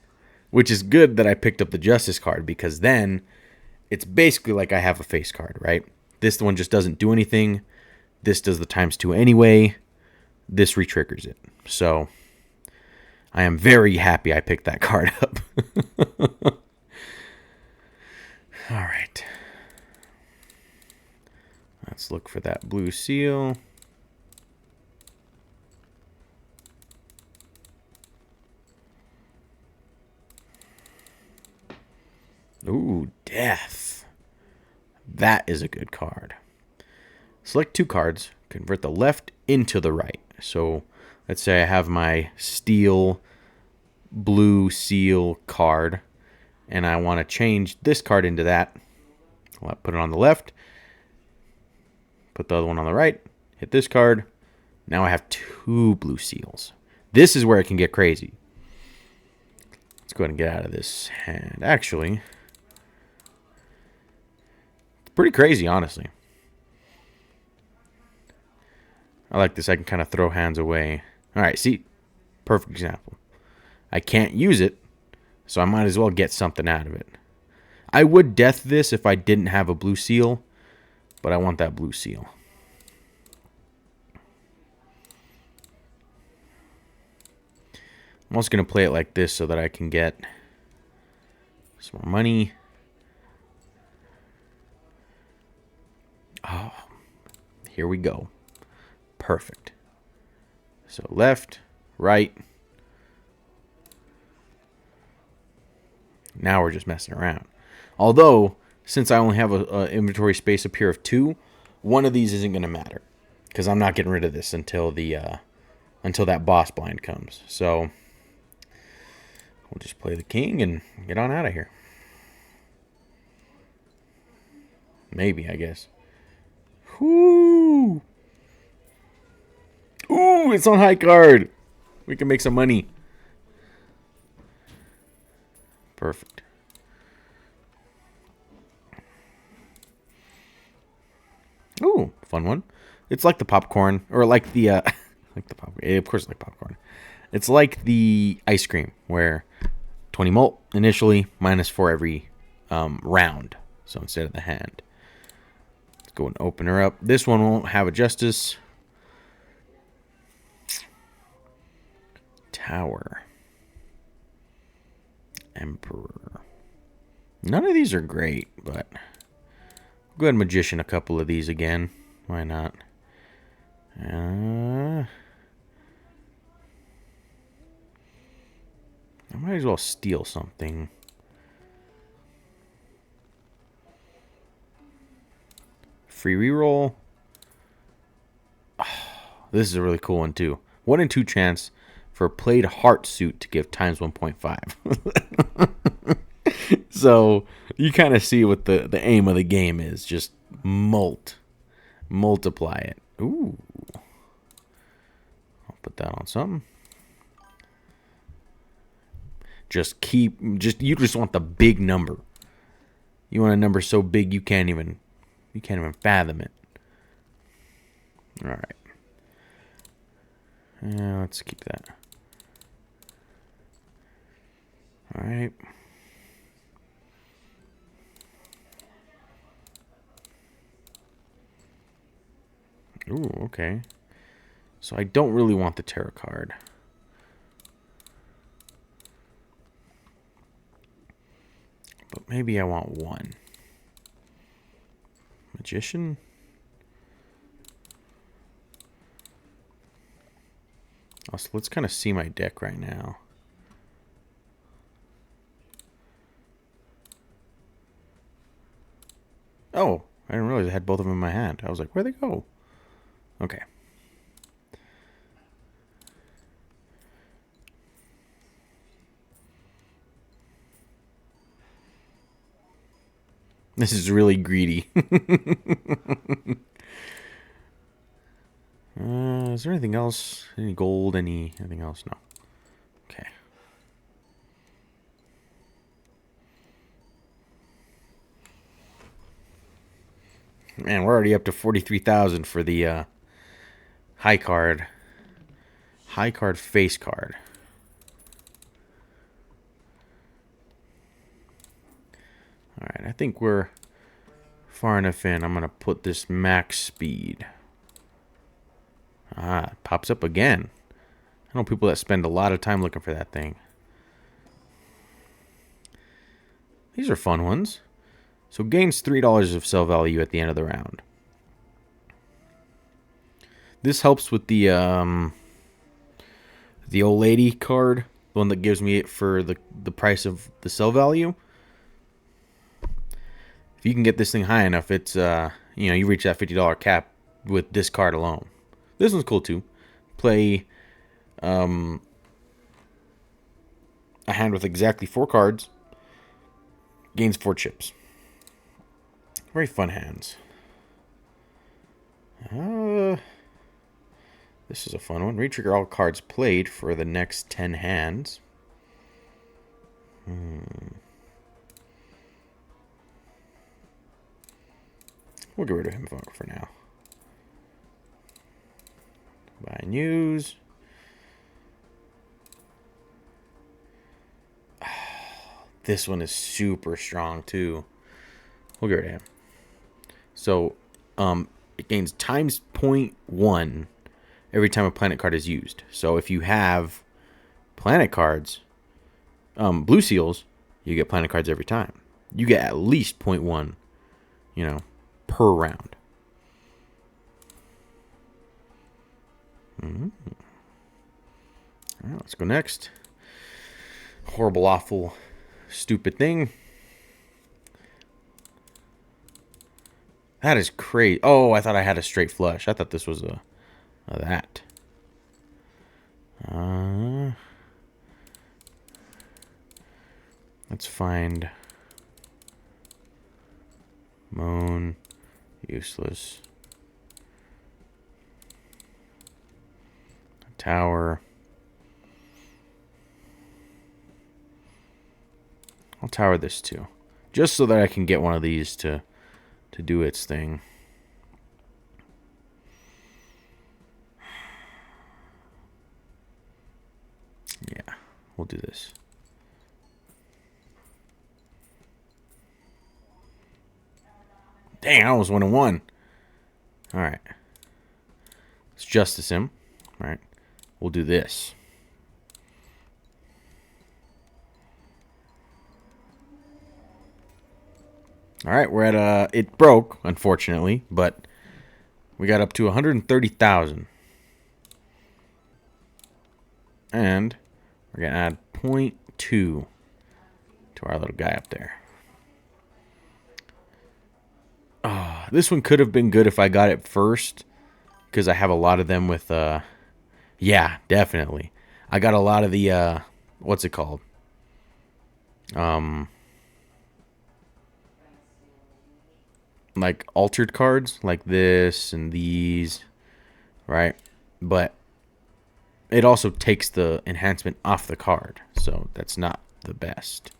Which is good that I picked up the Justice card, because then it's basically like I have a face card, right? This one just doesn't do anything. This does the times 2 anyway. This retriggers it. So I am very happy I picked that card up. All right. Let's look for that blue seal. Ooh, death. That is a good card. Select 2 cards. Convert the left into the right. So let's say I have my steel blue seal card, and I want to change this card into that. I'll put it on the left. Put the other one on the right. Hit this card. Now I have 2 blue seals. This is where it can get crazy. Let's go ahead and get out of this hand. Actually, it's pretty crazy, honestly. I like this. I can kind of throw hands away. All right, see? Perfect example. I can't use it, so I might as well get something out of it. I would death this if I didn't have a blue seal, but I want that blue seal. I'm also going to play it like this so that I can get some more money. Oh, here we go. Perfect. So left, right. Now we're just messing around. Although, since I only have an inventory space up here of 2, one of these isn't going to matter, because I'm not getting rid of this until that boss blind comes. So we'll just play the king and get on out of here. Maybe, I guess. Whoo! Ooh, it's on high card. We can make some money. Perfect. Ooh, fun one. It's like the popcorn, or like the like the popcorn. Of course, like popcorn. It's like the ice cream, where 20 molt initially, -4 every round. So instead of the hand. Let's go and open her up. This one won't have a justice. Tower. Emperor. None of these are great, but I'll go ahead and magician a couple of these again. Why not? I might as well steal something. Free reroll. Oh, this is a really cool one too. 1 in 2 chance for played heart suit to give times 1.5. So you kind of see what the aim of the game is. Just multiply it. Ooh. I'll put that on something. You just want the big number. You want a number so big you can't even fathom it. All right. Let's keep that. All right. Ooh, okay. So I don't really want the tarot card. But maybe I want one. Magician? So let's kind of see my deck right now. Oh, I didn't realize I had both of them in my hand. I was like, where'd they go? Okay. This is really greedy. Is there anything else? Any gold? Anything else? No. Okay. Man, we're already up to 43,000 for the high card. High card face card. Alright, I think we're far enough in. I'm going to put this max speed. Ah, it pops up again. I know people that spend a lot of time looking for that thing. These are fun ones. So gains $3 of sell value at the end of the round. This helps with the old lady card, the one that gives me it for the price of the sell value. If you can get this thing high enough, it's you reach that $50 cap with this card alone. This one's cool too. Play a hand with exactly 4 cards. Gains 4 chips. Very fun hands. This is a fun one. Retrigger all cards played for the next 10 hands. We'll get rid of him for now. Buy news. This one is super strong too. We'll get rid of him. So, it gains times 0.1 every time a planet card is used. So if you have planet cards, blue seals, you get planet cards every time. You get at least 0.1, per round. All right, let's go next. Horrible, awful, stupid thing. That is crazy. Oh, I thought I had a straight flush. I thought this was a that. Let's find Moan. Useless. Tower. I'll tower this too. Just so that I can get one of these to do its thing. Yeah, we'll do this. Dang, I almost went in one. Alright. Let's justice him. Alright. We'll do this. Alright, we're at it broke, unfortunately, but we got up to 130,000. And we're gonna add 0.2 to our little guy up there. This one could have been good if I got it first, because I have a lot of them with yeah, definitely. I got a lot of the what's it called? like altered cards like this and these, right? But it also takes the enhancement off the card, so that's not the best.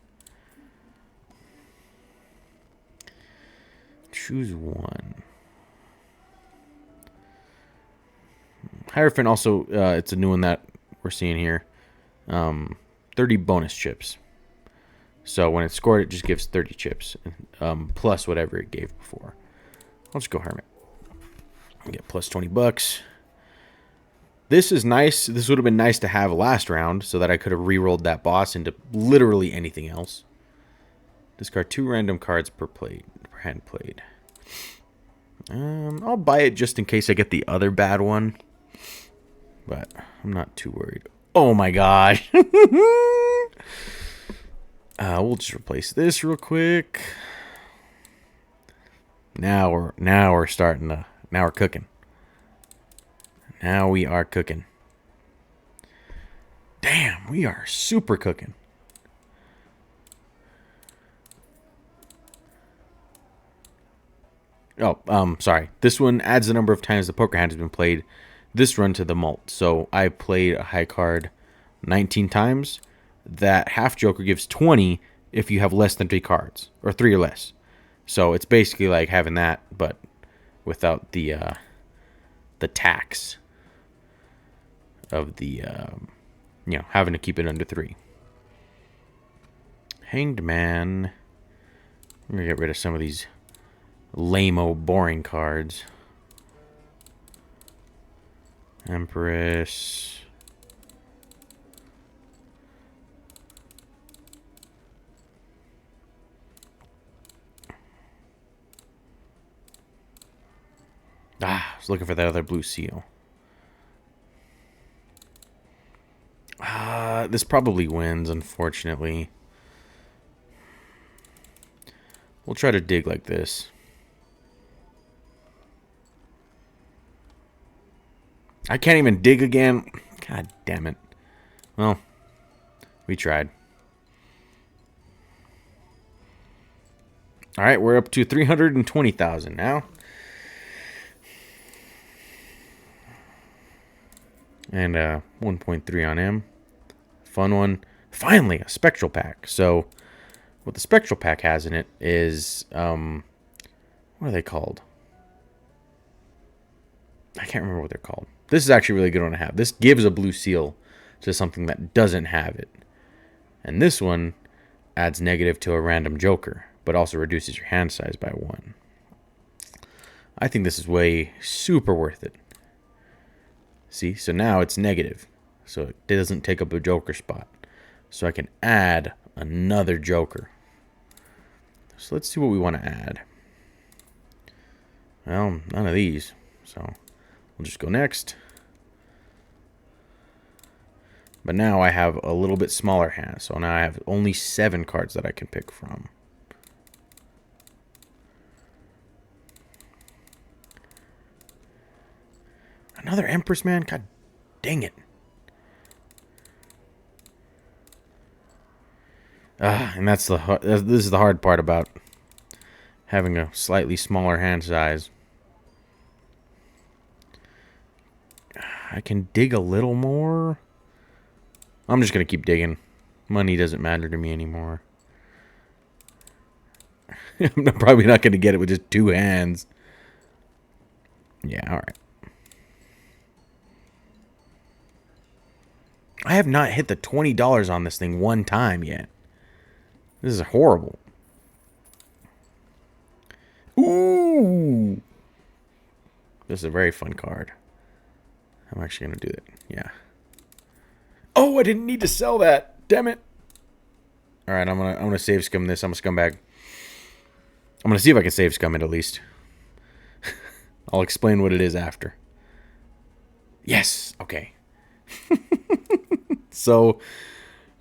Choose one. Hierophant also, it's a new one that we're seeing here. 30 bonus chips. So when it's scored, it just gives 30 chips, plus whatever it gave before. I'll just go Hermit. Get plus $20. This is nice. This would have been nice to have last round so that I could have re-rolled that boss into literally anything else. Discard 2 random cards per hand played. I'll buy it just in case I get the other bad one. But I'm not too worried. Oh my god. We'll just replace this real quick. Now we're starting to. Now we're cooking. Now we are cooking. Damn, we are super cooking. Oh, sorry. This one adds the number of times the poker hand has been played this run to the mult. So I played a high card 19 times. That half joker gives 20 if you have less than 3 cards, or 3 or less. So it's basically like having that, but without the tax of the having to keep it under 3. Hanged Man. I'm gonna get rid of some of these lame-o boring cards. Empress. I was looking for that other blue seal. This probably wins, unfortunately. We'll try to dig like this. I can't even dig again. God damn it. Well, we tried. All right, we're up to 320,000 now. And 1.3 on him. Fun one. Finally, a spectral pack. So, what the spectral pack has in it is, what are they called? I can't remember what they're called. This is actually a really good one to have. This gives a blue seal to something that doesn't have it. And this one adds negative to a random joker, but also reduces your hand size by 1. I think this is way super worth it. See, so now it's negative. So it doesn't take up a joker spot. So I can add another joker. So let's see what we want to add. Well, none of these. So we'll just go next. But now I have a little bit smaller hand. So now I have only 7 cards that I can pick from. Another Empress, man? God dang it. And that's this is the hard part about having a slightly smaller hand size. I can dig a little more. I'm just going to keep digging. Money doesn't matter to me anymore. I'm probably not going to get it with just 2 hands. Yeah, alright. I have not hit the $20 on this thing one time yet. This is horrible. Ooh! This is a very fun card. I'm actually going to do it. Yeah. Oh, I didn't need to sell that. Damn it. All right, I'm gonna save scum this. I'm a scumbag. I'm gonna see if I can save scum it at least. I'll explain what it is after. Yes. Okay. So,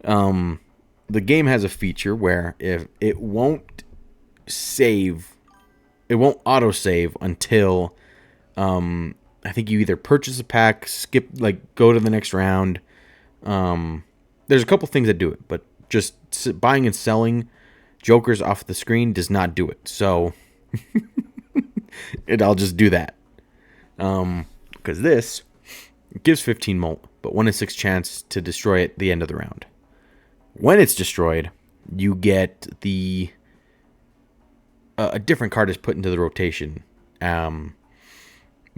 the game has a feature where if it won't save, it won't auto save until, I think you either purchase a pack, skip, like go to the next round. There's a couple things that do it, but just buying and selling jokers off the screen does not do it. So And I'll just do that. Because this gives 15 molt, but 1 in 6 chance to destroy it at the end of the round. When it's destroyed, you get the a different card is put into the rotation, but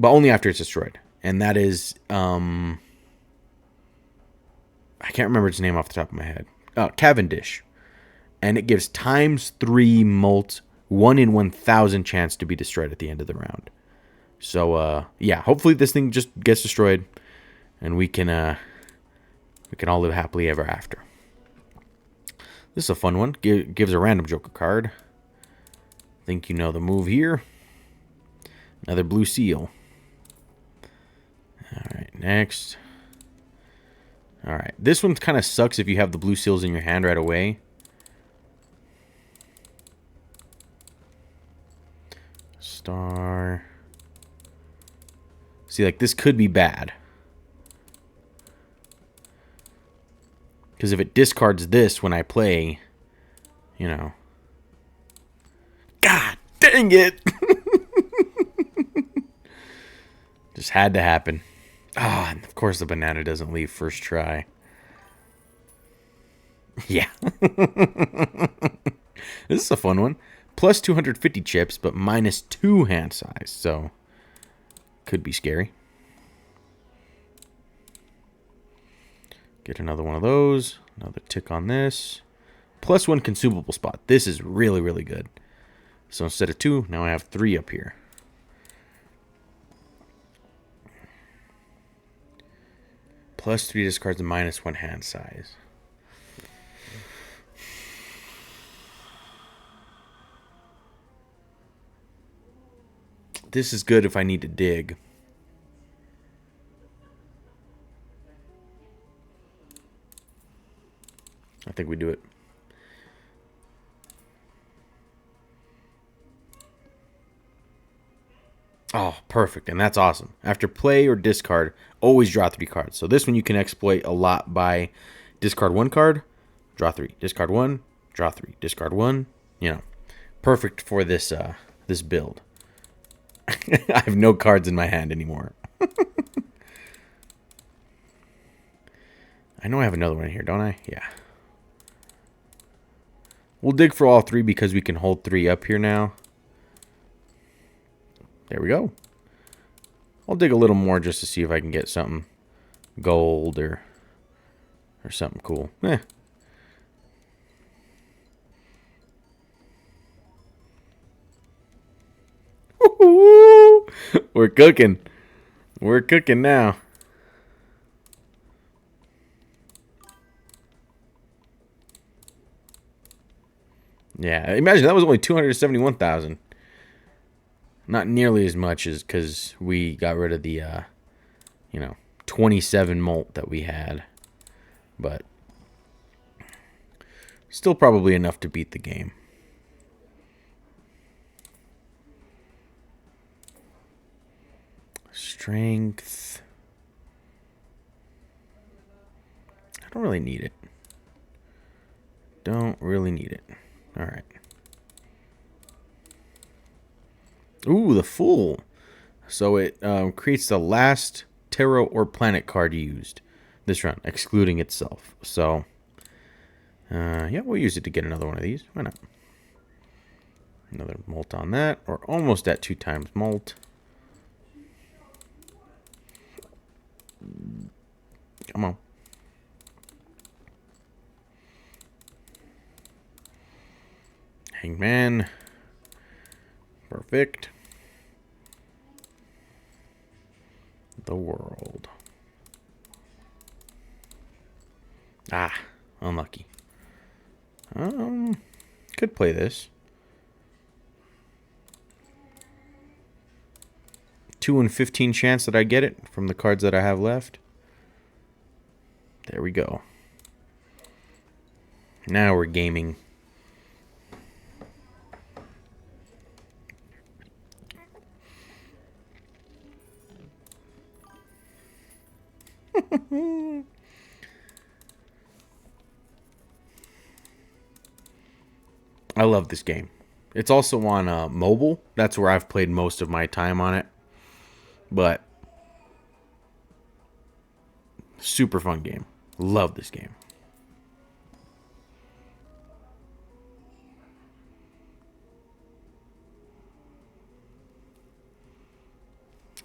only after it's destroyed. And that is I can't remember its name off the top of my head. Cavendish, and it gives ×3 molt, 1 in 1,000 chance to be destroyed at the end of the round. So yeah, hopefully this thing just gets destroyed, and we can all live happily ever after. This is a fun one. Gives a random Joker card. I think you know the move here. Another blue seal. All right, next. All right, this one kind of sucks if you have the blue seals in your hand right away. Star. See, like, this could be bad. Because if it discards this when I play, you know. God dang it! Just had to happen. Ah, and of course the banana doesn't leave first try. Yeah. This is a fun one. Plus 250 chips, but -2 hand size. So, could be scary. Get another one of those. Another tick on this. Plus 1 consumable spot. This is really, really good. So instead of 2, now I have 3 up here. Plus 3 discards and -1 hand size. This is good if I need to dig. I think we do it. Oh, perfect. And that's awesome. After play or discard, always draw 3 cards. So this one you can exploit a lot by discard 1 card, draw 3. Discard 1, draw 3. Discard 1. You know, perfect for this this build. I have no cards in my hand anymore. I know I have another one here, don't I? Yeah. We'll dig for all 3 because we can hold 3 up here now. There we go. I'll dig a little more just to see if I can get something gold or something cool. We're cooking. We're cooking now. Yeah, imagine that was only 271,000. Not nearly as much as because we got rid of the, 27 molt that we had. But still probably enough to beat the game. Strength. I don't really need it. Don't really need it. All right. Ooh, the Fool. So it creates the last tarot or planet card used this round, excluding itself. So, yeah, we'll use it to get another one of these. Why not? Another molt on that. Or almost at 2 times molt. Come on. Hangman. Perfect. The World. Ah, unlucky. Could play this. 2 in 15 chance that I get it from the cards that I have left. There we go. Now we're gaming. I love this game. It's also on mobile. That's where I've played most of my time on it. But super fun game. Love this game.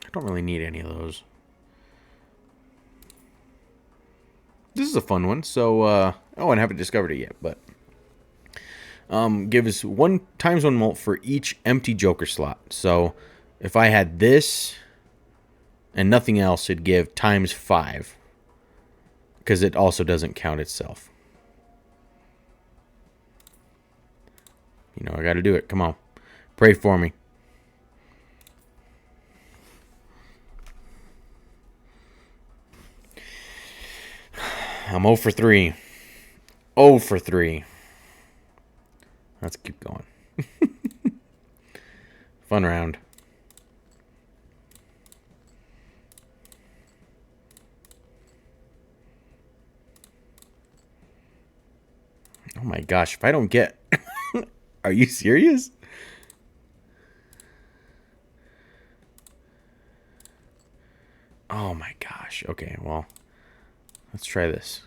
I don't really need any of those. This is a fun one. So, oh, and I haven't discovered it yet, but gives 1 times 1 mult for each empty Joker slot. So, if I had this and nothing else, it'd give times 5. Because it also doesn't count itself. You know, I gotta do it. Come on. Pray for me. I'm 0 for 3. 0 for 3. Let's keep going. Fun round. Oh my gosh, if I don't get... Are you serious? Oh my gosh. Okay, well, let's try this.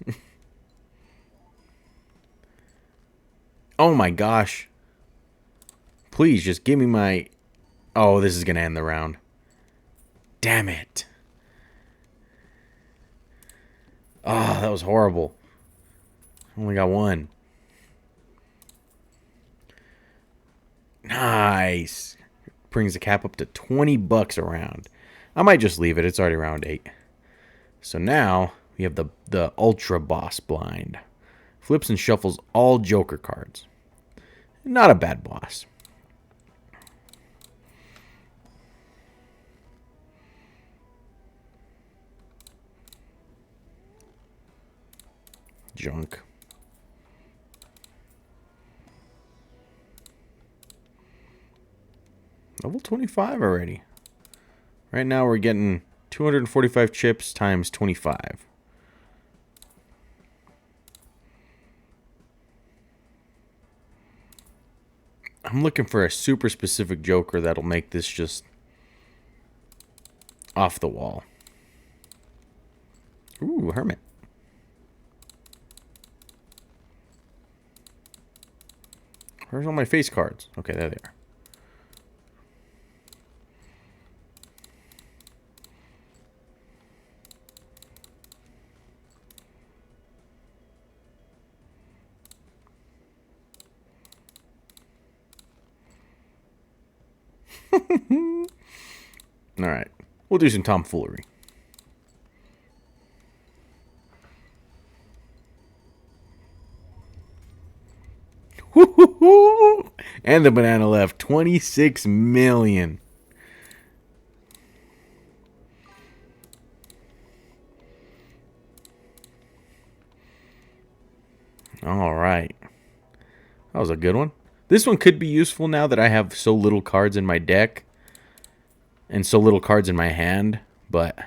Oh my gosh. Please, just give me my... Oh, this is going to end the round. Damn it. Oh, that was horrible. Only got 1. Nice. Brings the cap up to $20 a round. I might just leave it. It's already round 8. So now we have the Ultra Boss Blind. Flips and shuffles all Joker cards. Not a bad boss. Junk. Level 25 already. Right now we're getting 245 chips times 25. I'm looking for a super specific Joker that'll make this just off the wall. Ooh, Hermit. Where's all my face cards? Okay, there they are. All right. We'll do some tomfoolery. And the banana left 26 million. All right. That was a good one. This one could be useful now that I have so little cards in my deck and so little cards in my hand, but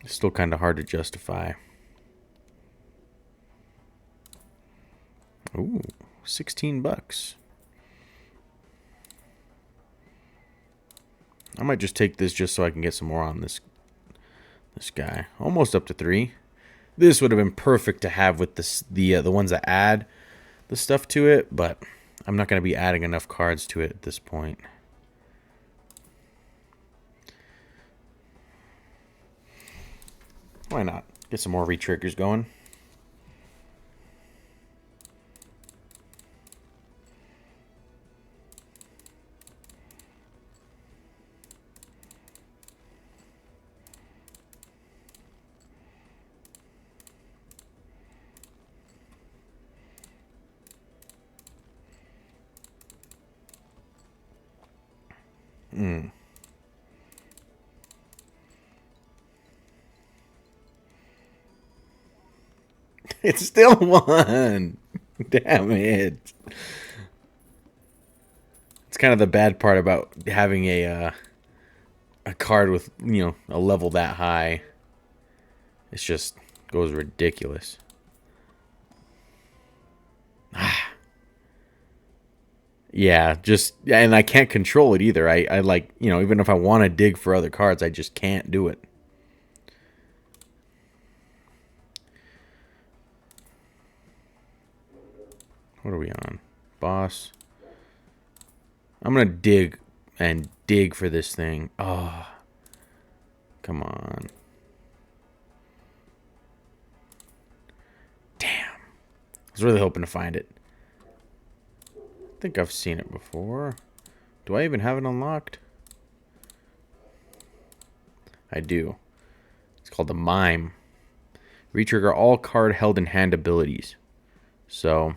it's still kind of hard to justify. Ooh, $16. I might just take this just so I can get some more on this guy. Almost up to 3. This would have been perfect to have with the ones that add the stuff to it, but I'm not going to be adding enough cards to it at this point. Why not? Get some more re-triggers going. It's still 1. Damn it. It's kind of the bad part about having a card with, you know, a level that high. It just goes ridiculous. Yeah, and I can't control it either. I like, even if I want to dig for other cards, I just can't do it. What are we on? Boss. I'm going to dig and dig for this thing. Oh, come on. Damn. I was really hoping to find it. I think I've seen it before. Do I even have it unlocked? I do. It's called the Mime. Retrigger all card held in hand abilities. So,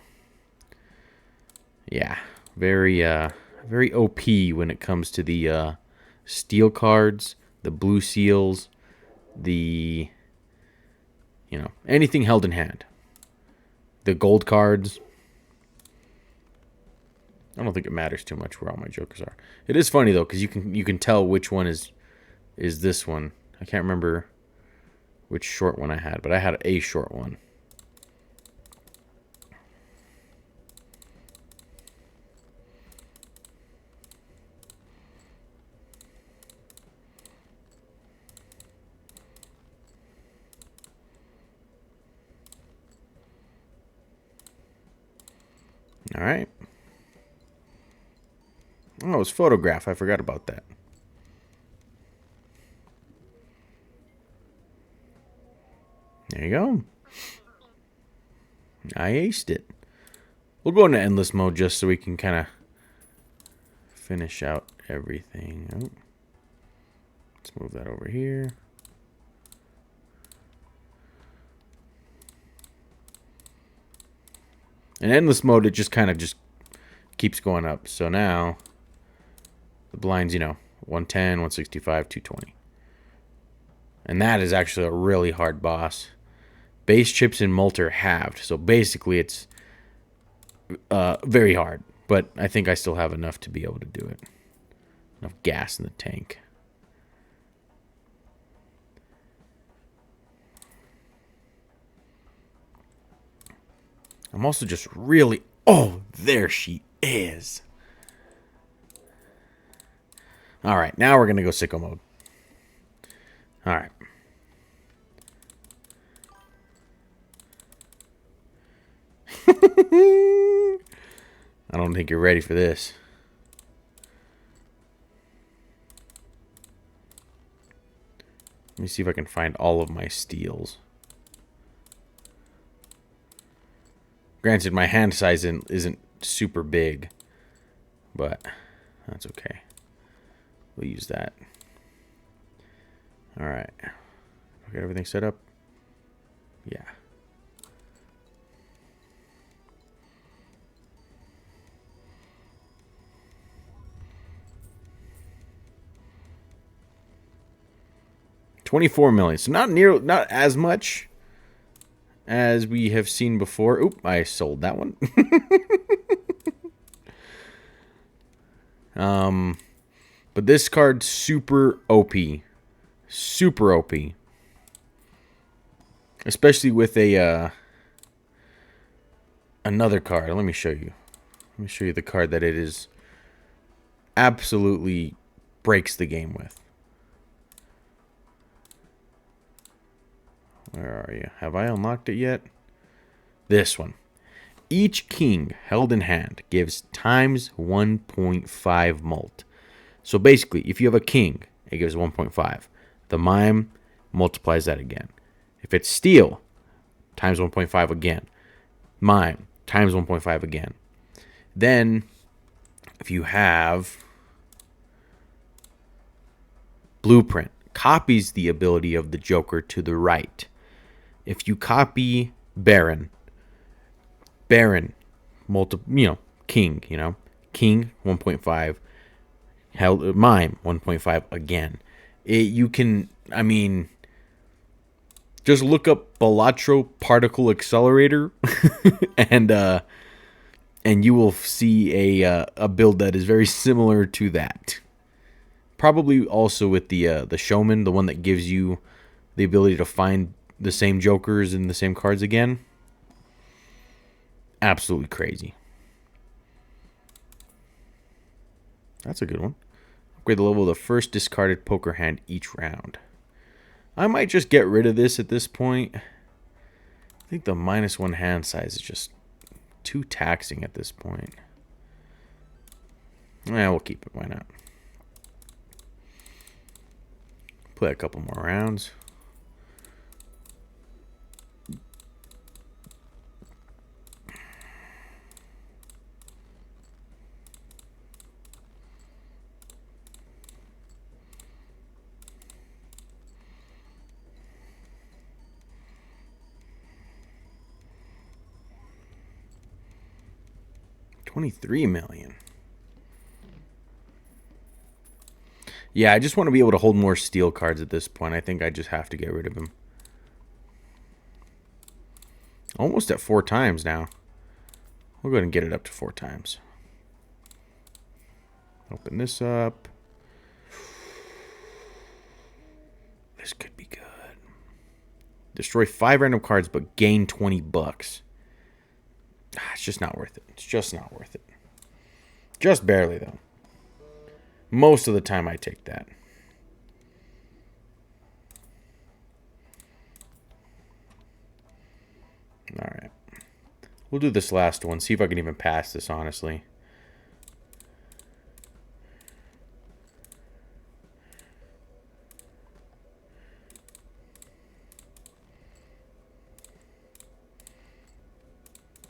yeah, very OP when it comes to the steel cards, the blue seals, the anything held in hand. The gold cards. I don't think it matters too much where all my jokers are. It is funny though, because you can tell which one is this one. I can't remember which short one I had, but I had a short one. All right. Oh, it's photograph. I forgot about that. There you go. I aced it. We'll go into endless mode just so we can kind of finish out everything. Oh. Let's move that over here. In endless mode, it just kind of just keeps going up. So now the blinds, 110, 165, 220. And that is actually a really hard boss. Base chips and Molt are halved. So basically it's very hard. But I think I still have enough to be able to do it. Enough gas in the tank. I'm also just really... Oh, there she is. All right, now we're going to go sicko mode. All right. I don't think you're ready for this. Let me see if I can find all of my steals. Granted, my hand size isn't super big, but that's okay. We'll use that. All right. Get everything set up. Yeah. $24 million. So not as much as we have seen before. Oop, I sold that one. But this card's super OP. Super OP. Especially with another card. Let me show you. Let me show you the card that it is absolutely breaks the game with. Where are you? Have I unlocked it yet? This one. Each king held in hand gives times 1.5 Molt. So basically, if you have a king, it gives 1.5. The Mime multiplies that again. If it's steel, times 1.5 again. Mime, times 1.5 again. Then, if you have Blueprint, copies the ability of the Joker to the right. If you copy Baron, king, king 1.5, held Mime 1.5 again. You can, just look up Balatro particle accelerator, and you will see a build that is very similar to that. Probably also with the Showman, the one that gives you the ability to find the same jokers and the same cards again. Absolutely crazy. That's a good one. Upgrade the level of the first discarded poker hand each round. I might just get rid of this at this point. I think the -1 hand size is just too taxing at this point. Yeah, we'll keep it. Why not? Play a couple more rounds. $23 million. Yeah, I just want to be able to hold more steel cards at this point. I think I just have to get rid of him. Almost at 4 times now. We'll go ahead and get it up to 4 times. Open this up. This could be good. Destroy 5 random cards, but gain $20. It's just not worth it. It's just not worth it. Just barely, though. Most of the time, I take that. All right. We'll do this last one. See if I can even pass this, honestly.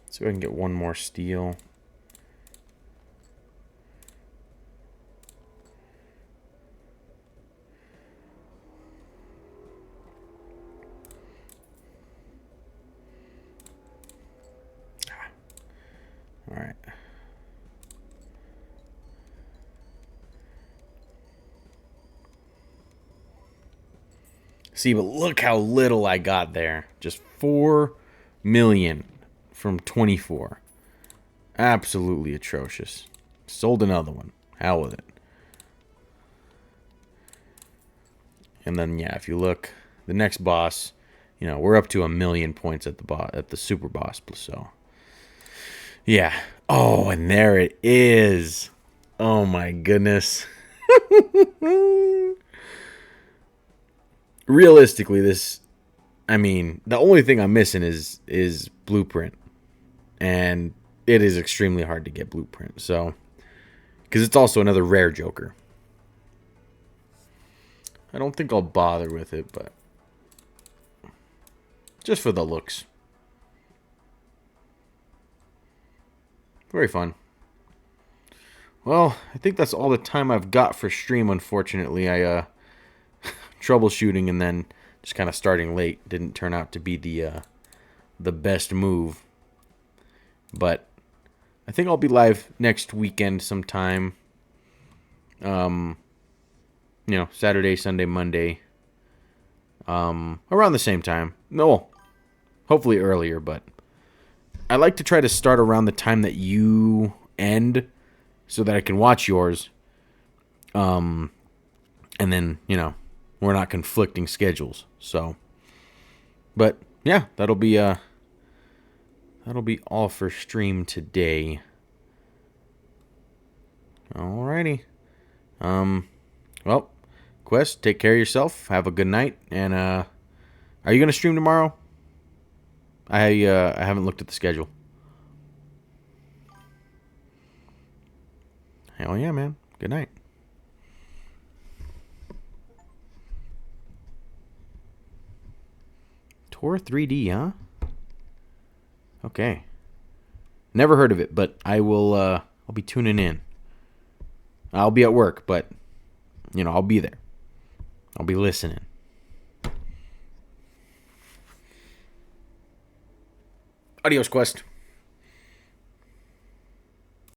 See if I can get one more steel. All right. See, but look how little I got there. Just 4 million from 24. Absolutely atrocious. Sold another one. Hell with it. And then, yeah, if you look, the next boss, you know, we're up to 1 million points at the super boss. So, yeah. Oh, and there it is. Oh my goodness. Realistically, this, I mean, the only thing I'm missing is Blueprint. And it is extremely hard to get Blueprint. So, because it's also another rare Joker. I don't think I'll bother with it, but just for the looks. Very fun. Well, I think that's all the time I've got for stream, unfortunately. I troubleshooting and then just kind of starting late didn't turn out to be the best move. But I think I'll be live next weekend sometime. You know, Saturday, Sunday, Monday. Around the same time. No, hopefully earlier, but I like to try to start around the time that you end so that I can watch yours. And then, you know, we're not conflicting schedules. So, but yeah, that'll be all for stream today. Alrighty. Well, Quest, take care of yourself. Have a good night. And are you gonna stream tomorrow? I haven't looked at the schedule. Hell yeah, man. Good night. Tor 3D, huh? Okay. Never heard of it, but I'll be tuning in. I'll be at work, but you know, I'll be there. I'll be listening. Adios, Quest.